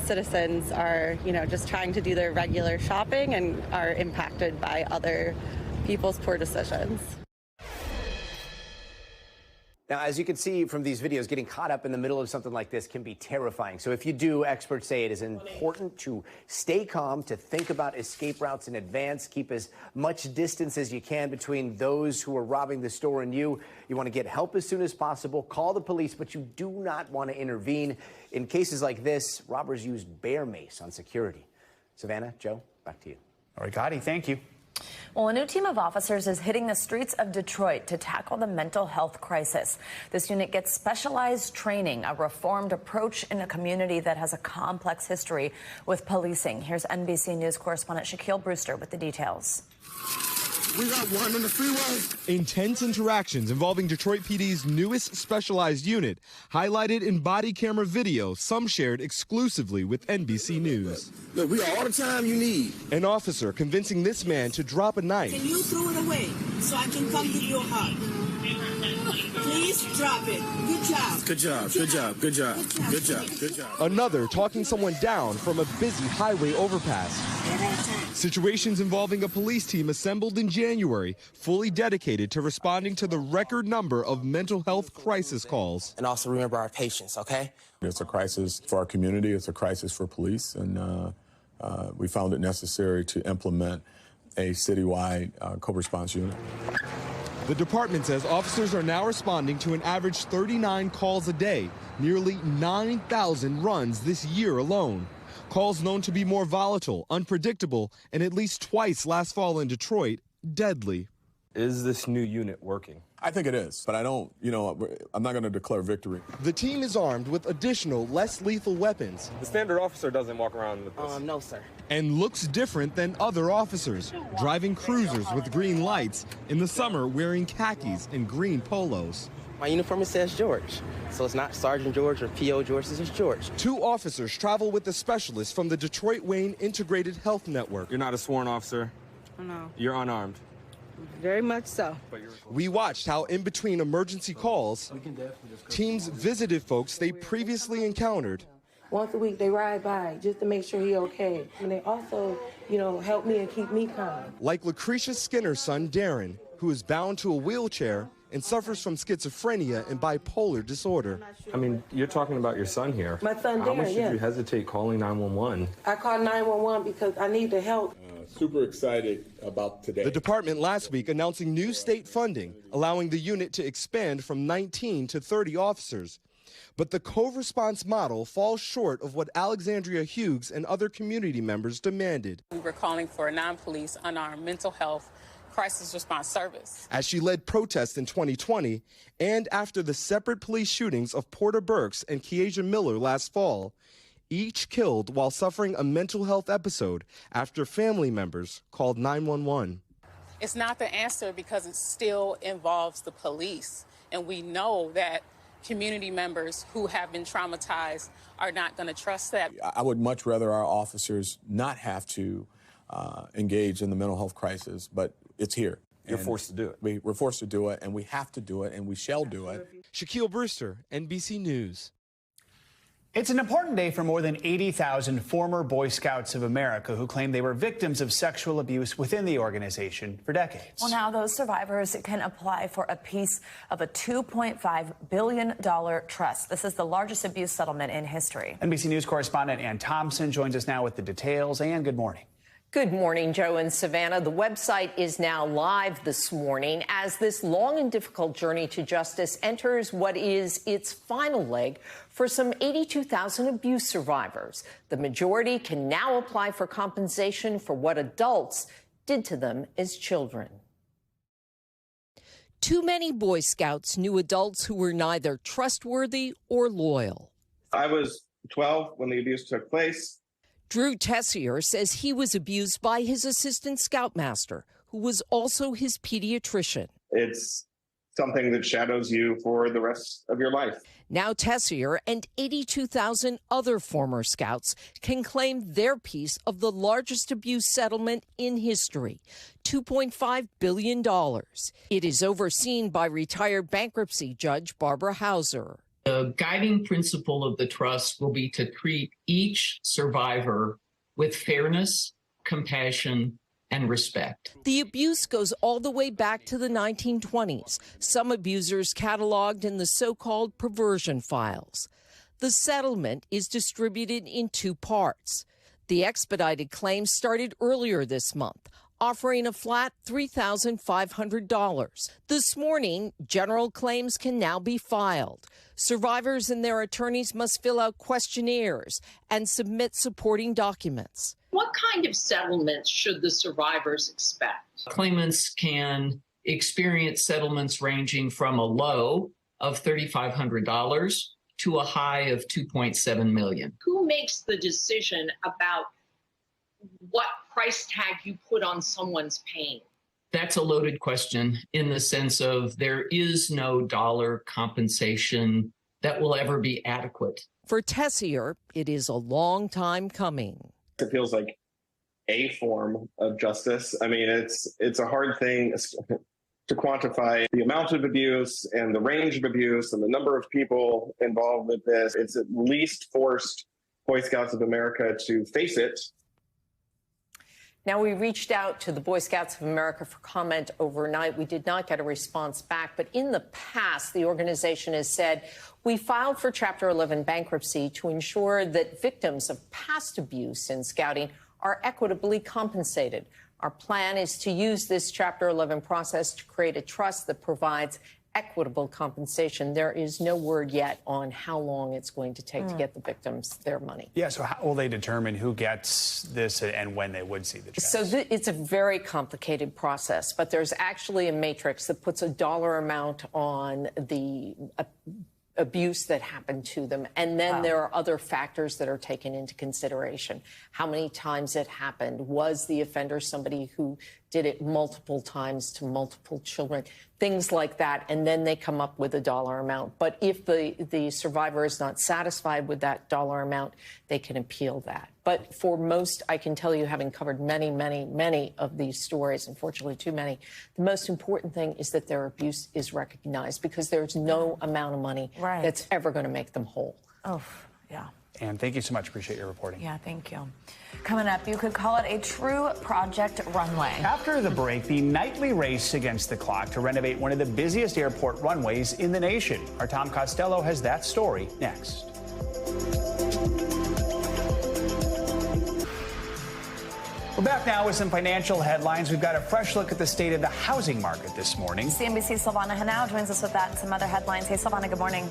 citizens are, just trying to do their regular shopping and are impacted by other people's poor decisions. Now, as you can see from these videos, getting caught up in the middle of something like this can be terrifying. So if you do, experts say it is important to stay calm, to think about escape routes in advance, keep as much distance as you can between those who are robbing the store and you. You want to get help as soon as possible, call the police, but you do not want to intervene. In cases like this, robbers use bear mace on security. Savannah, Joe, back to you. All right, Gotti, thank you. Well, a new team of officers is hitting the streets of Detroit to tackle the mental health crisis. This unit gets specialized training, a reformed approach in a community that has a complex history with policing. Here's NBC News correspondent Shaquille Brewster with the details. We got one on the freeway. Intense interactions involving Detroit PD's newest specialized unit, highlighted in body camera video, some shared exclusively with NBC News. Look, we got all the time you need. An officer convincing this man to drop a knife. Can you throw it away so I can come give you a hug? Please drop it. Good job. Good job. Good job. Good job. Good job. Good job. Another talking someone down from a busy highway overpass. Situations involving a police team assembled in January, fully dedicated to responding to the record number of mental health crisis calls. And also remember our patients, okay? It's a crisis for our community. It's a crisis for police. And we found it necessary to implement a citywide co-response unit. The department says officers are now responding to an average 39 calls a day, nearly 9,000 runs this year alone. Calls known to be more volatile, unpredictable, and at least twice last fall in Detroit, deadly. Is this new unit working? I think it is, but I don't, I'm not going to declare victory. The team is armed with additional, less lethal weapons. The standard officer doesn't walk around with this. No, sir. And looks different than other officers, driving cruisers with green lights, in the summer wearing khakis and green polos. My uniform says George, so it's not Sergeant George or P.O. George, it's just George. 2 officers travel with a specialist from the Detroit Wayne Integrated Health Network. You're not a sworn officer? No. You're unarmed? Very much so. We watched how in between emergency calls, teams visited folks they previously encountered. Once a week they ride by just to make sure he's okay. And they also, help me and keep me calm. Like Lucretia Skinner's son, Darren, who is bound to a wheelchair and suffers from schizophrenia and bipolar disorder. I mean, you're talking about your son here. My son, Darren, How much did you hesitate calling 911? I called 911 because I need the help. Super excited about today. The department last week announcing new state funding, allowing the unit to expand from 19 to 30 officers. But the co-response model falls short of what Alexandria Hughes and other community members demanded. We were calling for a non-police, unarmed mental health crisis response service. As she led protests in 2020 and after the separate police shootings of Porter Burks and Keasia Miller last fall, each killed while suffering a mental health episode after family members called 911. It's not the answer because it still involves the police. And we know that community members who have been traumatized are not going to trust that. I would much rather our officers not have to engage in the mental health crisis, but it's here. You're forced to do it. We're forced to do it, and we have to do it, and we shall do it. Shaquille Brewster, NBC News. It's an important day for more than 80,000 former Boy Scouts of America who claim they were victims of sexual abuse within the organization for decades. Well, now those survivors can apply for a piece of a $2.5 billion trust. This is the largest abuse settlement in history. NBC News correspondent Ann Thompson joins us now with the details. Ann, good morning. Good morning, Joe and Savannah. The website is now live this morning as this long and difficult journey to justice enters what is its final leg for some 82,000 abuse survivors. The majority can now apply for compensation for what adults did to them as children. Too many Boy Scouts knew adults who were neither trustworthy or loyal. I was 12 when the abuse took place. Drew Tessier says he was abused by his assistant scoutmaster, who was also his pediatrician. It's something that shadows you for the rest of your life. Now Tessier and 82,000 other former scouts can claim their piece of the largest abuse settlement in history, $2.5 billion. It is overseen by retired bankruptcy judge Barbara Hauser. The guiding principle of the trust will be to treat each survivor with fairness, compassion, and respect. The abuse goes all the way back to the 1920s, some abusers cataloged in the so-called perversion files. The settlement is distributed in two parts. The expedited claim started earlier this month, offering a flat $3,500. This morning, general claims can now be filed. Survivors and their attorneys must fill out questionnaires and submit supporting documents. What kind of settlements should the survivors expect? Claimants can experience settlements ranging from a low of $3,500 to a high of $2.7 million. Who makes the decision about what price tag you put on someone's pain? That's a loaded question in the sense of there is no dollar compensation that will ever be adequate. For Tessier, it is a long time coming. It feels like a form of justice. I mean, it's a hard thing to quantify the amount of abuse and the range of abuse and the number of people involved with this. It's at least forced Boy Scouts of America to face it. Now, we reached out to the Boy Scouts of America for comment overnight. We did not get a response back, but in the past, the organization has said, we filed for Chapter 11 bankruptcy to ensure that victims of past abuse in scouting are equitably compensated. Our plan is to use this Chapter 11 process to create a trust that provides equitable compensation. There is no word yet on how long it's going to take to get the victims their money. Yeah, so how will they determine who gets this and when they would see the check? So it's a very complicated process, but there's actually a matrix that puts a dollar amount on the abuse that happened to them. And then there are other factors that are taken into consideration. How many times it happened? Was the offender somebody who did it multiple times to multiple children? Things like that. And then they come up with a dollar amount. But if the survivor is not satisfied with that dollar amount, they can appeal that. But for most, I can tell you, having covered many, many, many of these stories, unfortunately too many, the most important thing is that their abuse is recognized, because there's no amount of money that's ever going to make them whole. Oh, yeah. And thank you so much. Appreciate your reporting. Yeah, thank you. Coming up, you could call it a true Project Runway. After the break, the nightly race against the clock to renovate one of the busiest airport runways in the nation. Our Tom Costello has that story next. We're back now with some financial headlines. We've got a fresh look at the state of the housing market this morning. CNBC's Silvana Henao joins us with that and some other headlines. Hey, Silvana, good morning.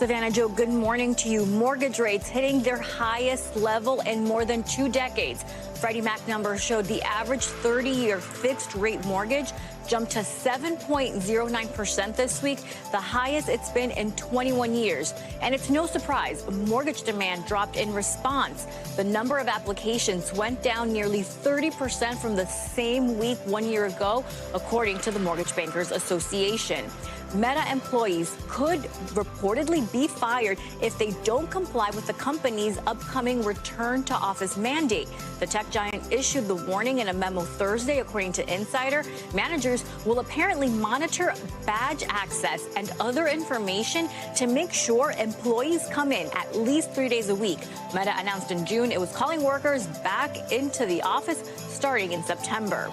Savannah, Joe, good morning to you. Mortgage rates hitting their highest level in more than 2 decades. Freddie Mac numbers showed the average 30-year fixed-rate mortgage jumped to 7.09% this week, the highest it's been in 21 years. And it's no surprise, mortgage demand dropped in response. The number of applications went down nearly 30% from the same week 1 year ago, according to the Mortgage Bankers Association. Meta employees could reportedly be fired if they don't comply with the company's upcoming return to office mandate. The tech giant issued the warning in a memo Thursday, according to Insider. Managers will apparently monitor badge access and other information to make sure employees come in at least 3 days a week. Meta announced in June it was calling workers back into the office starting in September.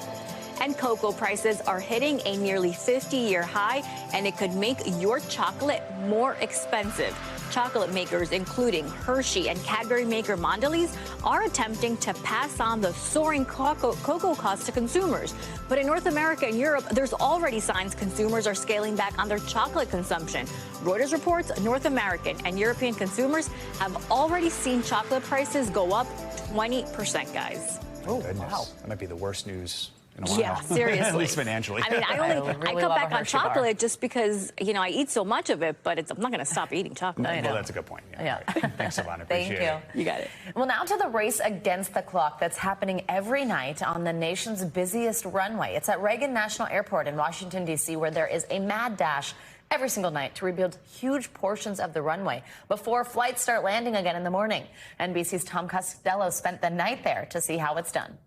And cocoa prices are hitting a nearly 50-year high, and it could make your chocolate more expensive. Chocolate makers, including Hershey and Cadbury maker Mondelez, are attempting to pass on the soaring cocoa costs to consumers. But in North America and Europe, there's already signs consumers are scaling back on their chocolate consumption. Reuters reports North American and European consumers have already seen chocolate prices go up 20%, guys. Oh, goodness. Wow. That might be the worst news in a while. Yeah, seriously. At least financially. I mean, I cut back on chocolate bar just because, you know, I eat so much of it, but I'm not going to stop eating chocolate. Well, that's a good point. Yeah. Right. Thanks, Savannah. Appreciate it. You got it. Well, now to the race against the clock that's happening every night on the nation's busiest runway. It's at Reagan National Airport in Washington, D.C., where there is a mad dash every single night to rebuild huge portions of the runway before flights start landing again in the morning. NBC's Tom Costello spent the night there to see how it's done.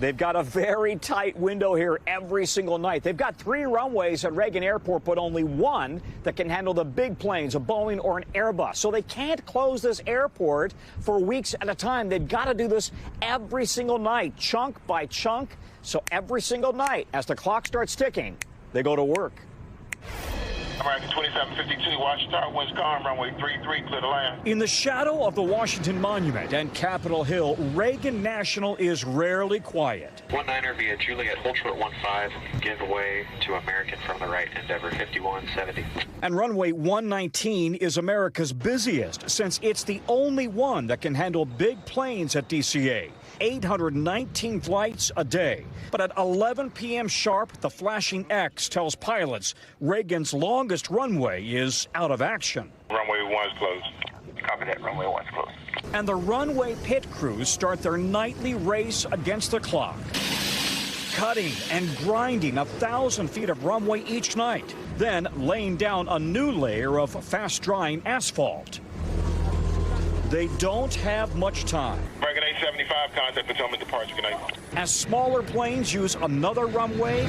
They've got a very tight window here every single night. They've got 3 runways at Reagan Airport, but only one that can handle the big planes, a Boeing or an Airbus. So they can't close this airport for weeks at a time. They've got to do this every single night, chunk by chunk. So every single night, as the clock starts ticking, they go to work. American 2752, Washington, winds calm, runway 33, clear to land. In the shadow of the Washington Monument and Capitol Hill, Reagan National is rarely quiet. 19er via Juliet, hold short 15, give way to American from the right, Endeavor 5170. And runway 119 is America's busiest, since it's the only one that can handle big planes at DCA. 819 flights a day. But at 11 p.m. sharp, the flashing X tells pilots Reagan's longest runway is out of action. Runway 1 is closed. Copy that, runway 1 is closed. And the runway pit crews start their nightly race against the clock, cutting and grinding 1,000 feet of runway each night, then laying down a new layer of fast-drying asphalt. They don't have much time. American 875, contact Potomac departure, good night. As smaller planes use another runway,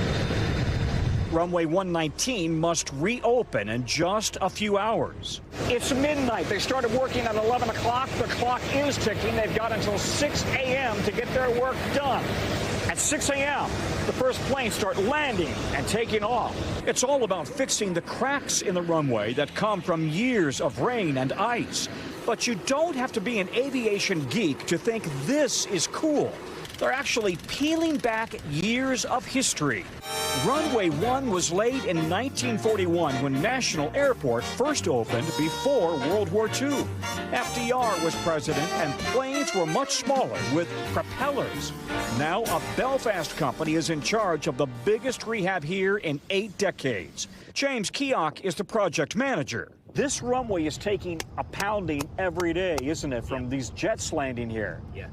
runway 119 must reopen in just a few hours. It's midnight. They started working at 11 o'clock. The clock is ticking. They've got until 6 a.m. to get their work done. At 6 a.m., the first planes start landing and taking off. It's all about fixing the cracks in the runway that come from years of rain and ice. But you don't have to be an aviation geek to think this is cool. They're actually peeling back years of history. Runway 1 was laid in 1941 when National Airport first opened before World War II. FDR was president and planes were much smaller with propellers. Now a Belfast company is in charge of the biggest rehab here in 8 decades. James Keoch is the project manager. This runway is taking a pounding every day, isn't it, from these jets landing here? Yeah.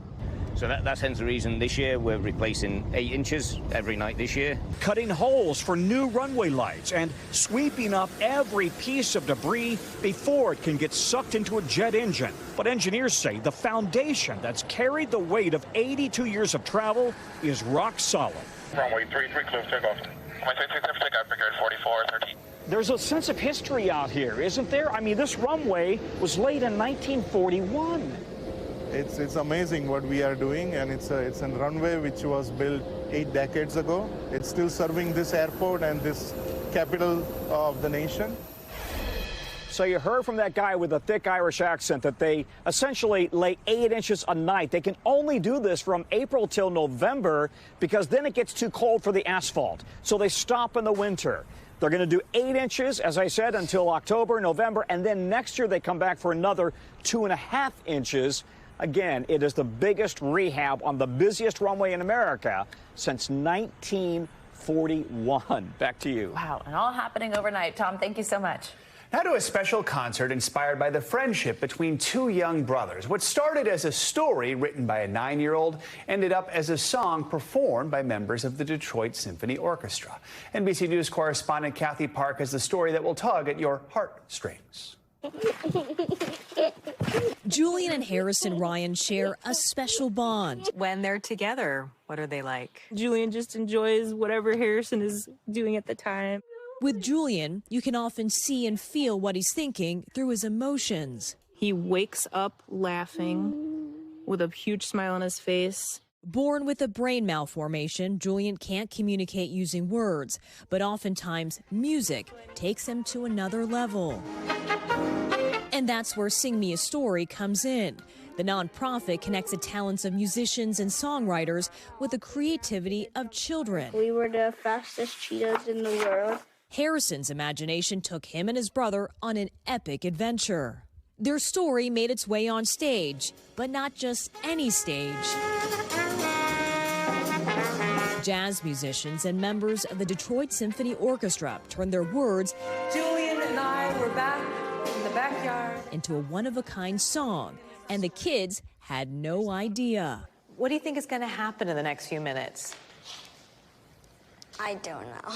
So that's hence the reason this year we're replacing 8 inches every night this year. Cutting holes for new runway lights and sweeping up every piece of debris before it can get sucked into a jet engine. But engineers say the foundation that's carried the weight of 82 years of travel is rock solid. Runway 33, clear takeoff. Runway 33, takeoff, prepared 44, 13. There's a sense of history out here, isn't there? I mean, this runway was laid in 1941. It's amazing what we are doing, and it's a runway which was built 8 decades ago. It's still serving this airport and this capital of the nation. So you heard from that guy with a thick Irish accent that they essentially lay 8 inches a night. They can only do this from April till November because then it gets too cold for the asphalt. So they stop in the winter. They're going to do 8 inches, as I said, until October, November, and then next year they come back for another 2.5 inches. Again, it is the biggest rehab on the busiest runway in America since 1941. Back to you. Wow, and all happening overnight. Tom, thank you so much. Now to a special concert inspired by the friendship between 2 young brothers. What started as a story written by a 9-year-old ended up as a song performed by members of the Detroit Symphony Orchestra. NBC News correspondent Kathy Park has the story that will tug at your heartstrings. Julian and Harrison Ryan share a special bond. When they're together, what are they like? Julian just enjoys whatever Harrison is doing at the time. With Julian, you can often see and feel what he's thinking through his emotions. He wakes up laughing with a huge smile on his face. Born with a brain malformation, Julian can't communicate using words, but oftentimes music takes him to another level. And that's where Sing Me a Story comes in. The nonprofit connects the talents of musicians and songwriters with the creativity of children. We were the fastest cheetahs in the world. Harrison's imagination took him and his brother on an epic adventure. Their story made its way on stage, but not just any stage. Jazz musicians and members of the Detroit Symphony Orchestra turned their words, Julian and I were back in the backyard, into a one-of-a-kind song, and the kids had no idea. What do you think is going to happen in the next few minutes? I don't know.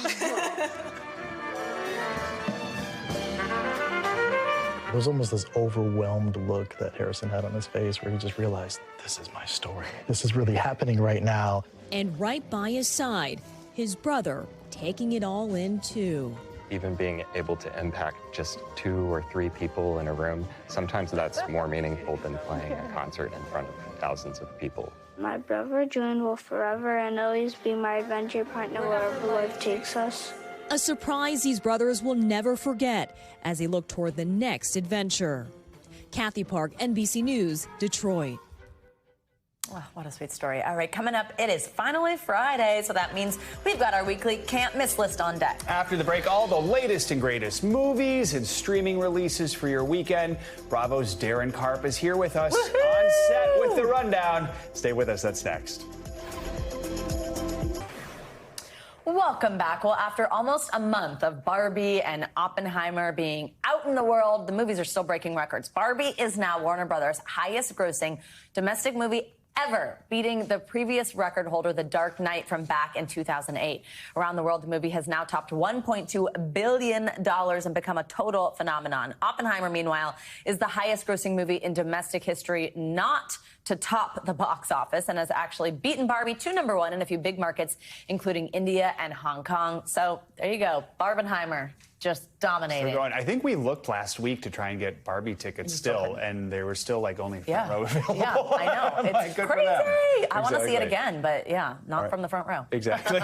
It was almost this overwhelmed look that Harrison had on his face where he just realized, this is my story. This is really happening right now. And right by his side, his brother taking it all in too. Even being able to impact just 2 or 3 people in a room, sometimes that's more meaningful than playing a concert in front of thousands of people. My brother Julian will forever and always be my adventure partner wherever life takes us. A surprise these brothers will never forget as they look toward the next adventure. Kathy Park, NBC News, Detroit. Oh, what a sweet story. All right, coming up, it is finally Friday, so that means we've got our weekly can't miss list on deck. After the break, all the latest and greatest movies and streaming releases for your weekend. Bravo's Darren Karp is here with us on set with the rundown. Stay with us, that's next. Welcome back. Well, after almost a month of Barbie and Oppenheimer being out in the world, the movies are still breaking records. Barbie is now Warner Brothers' highest grossing domestic movie ever, beating the previous record holder, The Dark Knight, from back in 2008. Around the world, the movie has now topped $1.2 billion and become a total phenomenon. Oppenheimer, meanwhile, is the highest grossing movie in domestic history not to top the box office and has actually beaten Barbie to #1 in a few big markets, including India and Hong Kong. So there you go. Barbenheimer just dominating. So I think we looked last week to try and get Barbie tickets still, and they were still like only front row available. Yeah, I know. It's crazy. I want to see it again, but yeah, not from the front row. Exactly.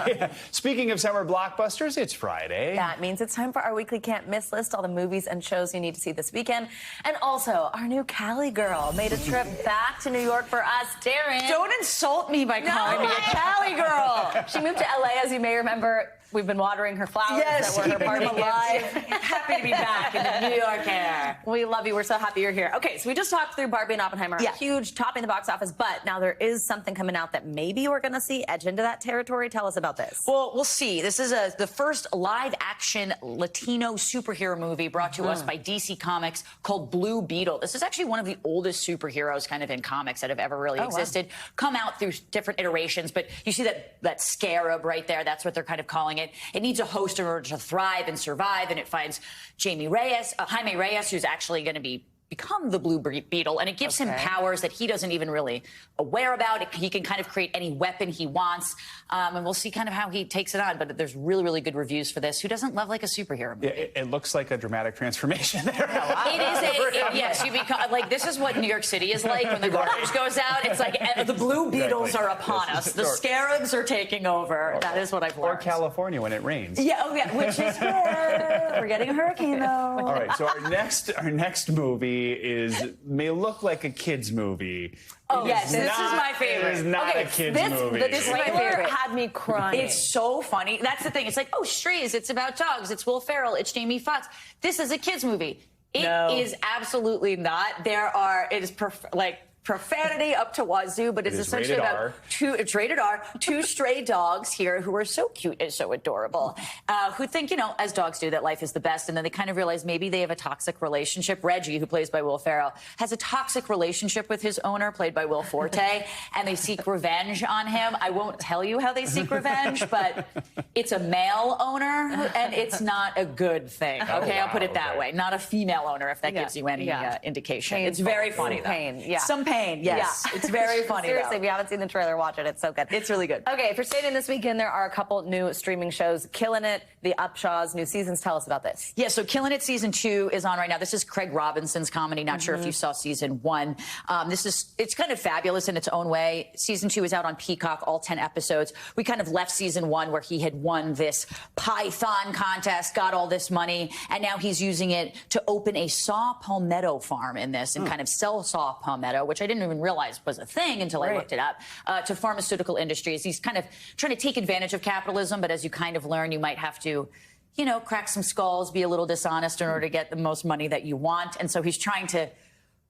Speaking of summer blockbusters, it's Friday. That means it's time for our weekly can't miss list, all the movies and shows you need to see this weekend. And also, our new Cali girl made a trip back to New York for us. Darren. Don't insult me by calling me a Cali girl. She moved to LA, as you may remember. We've been watering her flowers that were her party alive. Happy to be back in the New York air. We love you. We're so happy you're here. Okay, so we just talked through Barbie and Oppenheimer. Yeah. Huge, topping the box office. But now there is something coming out that maybe we're going to see edge into that territory. Tell us about this. Well, we'll see. This is the first live-action Latino superhero movie brought to us by DC Comics called Blue Beetle. This is actually one of the oldest superheroes kind of in comics that have ever really existed. Wow. Come out through different iterations, but you see that scarab right there. That's what they're kind of calling it. It needs a host in order to thrive and survive, and it finds Jaime Reyes, who's actually going to become the Blue Beetle, and it gives him powers that he doesn't even really aware about. He can kind of create any weapon he wants, and we'll see kind of how he takes it on. But there's really, really good reviews for this. Who doesn't love like a superhero movie? It looks like a dramatic transformation there. It is yes, you become like, this is what New York City is like when the garbage goes out. It's like the Blue Beetles are upon us. The scarabs are taking over. That is what I've learned. Or California when it rains. Yeah, which is good. We're getting a hurricane though. All right, so our next movie movie may look like a kid's movie. Oh, yes, this is my favorite. It is not a kid's movie. This is my favorite. Had me crying. It's so funny. That's the thing. It's like, oh, Strays. It's about dogs. It's Will Ferrell. It's Jamie Foxx. This is a kid's movie. It is absolutely not. It is profanity up to wazoo, but it's essentially about it's rated R, two stray dogs here who are so cute and so adorable, who think, as dogs do, that life is the best. And then they kind of realize maybe they have a toxic relationship. Reggie, who plays by Will Ferrell, has a toxic relationship with his owner, played by Will Forte, and they seek revenge on him. I won't tell you how they seek revenge, but it's a male owner, and it's not a good thing. Okay, I'll put it that way. Not a female owner, if that gives you any indication. Painful. It's very funny, though. Pain, yeah. Some pain, yes. Yeah. It's very funny, Seriously, though. if you haven't seen the trailer, watch it. It's so good. It's really good. Okay, if you're staying in this weekend, there are a couple new streaming shows killing it. The Upshaws, new seasons. Tell us about this. Yeah, so Killing It Season 2 is on right now. This is Craig Robinson's comedy. Not sure if you saw Season 1. It's kind of fabulous in its own way. Season 2 is out on Peacock, all 10 episodes. We kind of left Season 1 where he had won this python contest, got all this money, and now he's using it to open a saw palmetto farm in this and kind of sell saw palmetto, which I didn't even realize was a thing until I looked it up, to pharmaceutical industries. He's kind of trying to take advantage of capitalism, but as you kind of learn, you might have to, crack some skulls, be a little dishonest in order to get the most money that you want. And so he's trying to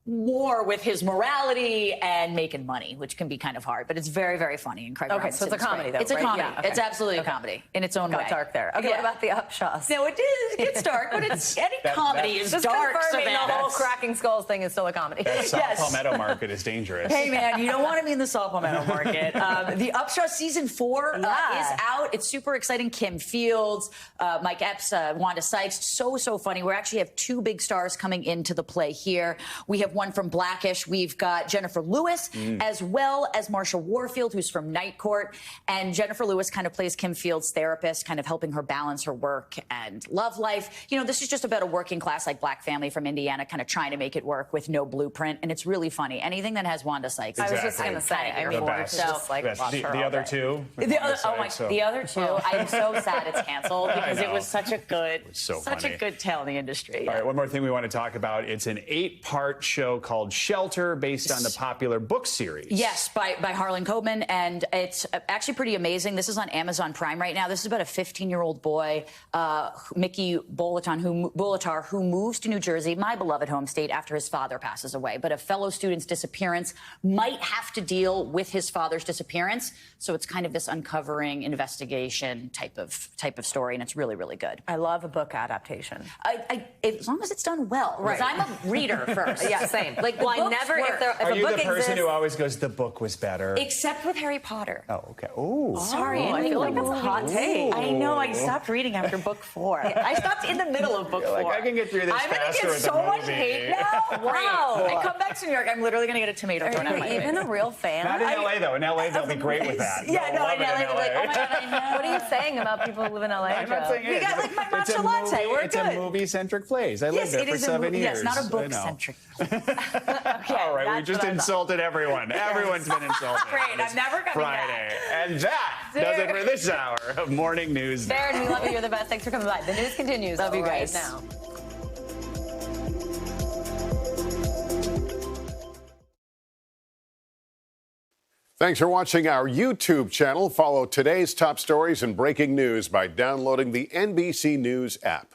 war with his morality and making money, which can be kind of hard, but it's very, very funny. And Craig so it's a comedy, though, It's a right? comedy. Yeah, okay. It's absolutely a comedy in its own way. Got dark there. Okay, what about the Upshaws? No, it gets dark, but it's any comedy is just dark. Confirming the whole cracking skulls thing is still a comedy. That saw palmetto market is dangerous. Hey, man, you don't want to be in the saw palmetto market. The Upshaw Season 4 is out. It's super exciting. Kim Fields, Mike Epps, Wanda Sykes. So funny. We actually have two big stars coming into the play here. We have one from Blackish. We've got Jennifer Lewis, as well as Marsha Warfield, who's from Night Court. And Jennifer Lewis kind of plays Kim Fields' therapist, kind of helping her balance her work and love life. This is just about a working class, black family from Indiana, kind of trying to make it work with no blueprint. And it's really funny. Anything that has Wanda Sykes. I was just going to say, I mean, the other two. The other two. I'm so sad it's canceled because it was such a good, a good tale in the industry. All right, one more thing we want to talk about. It's an 8-part show called Shelter, based on the popular book series. Yes, by Harlan Coben, and it's actually pretty amazing. This is on Amazon Prime right now. This is about a 15-year-old boy, Mickey Bolitar, who moves to New Jersey, my beloved home state, after his father passes away. But a fellow student's disappearance might have to deal with his father's disappearance. So it's kind of this uncovering investigation type of story, and it's really, really good. I love a book adaptation. As long as it's done well. Right. Because I'm a reader first. Yeah, same. I never. Are you the person who always goes, the book was better? Except with Harry Potter. Oh, okay. Ooh. Sorry. I feel like that's a hot take. I know. I stopped reading after book 4. I stopped in the middle of book 4. I can get through this faster I'm going to get so much hate now. Wow. I come back to New York, I'm literally going to get a tomato thrown at my face. Even a real fan? Not in L.A., though. In L.A., they'll be great with that. Yeah, no, in L.A., they'll be like, oh, my God, I know. What are you saying about people who live in L.A., I'm not saying We got, my matcha latte. We're it's good. It's a movie-centric place. I lived there for 7 years. Yes, not a book-centric place. All right, we just insulted everyone. Everyone's been insulted. Great, I'm never coming Friday. And that does it for this hour of Morning News. Darren, we love you. You're the best. Thanks for coming by. The news continues. Love you guys. Right now. Thanks for watching our YouTube channel. Follow today's top stories and breaking news by downloading the NBC News app.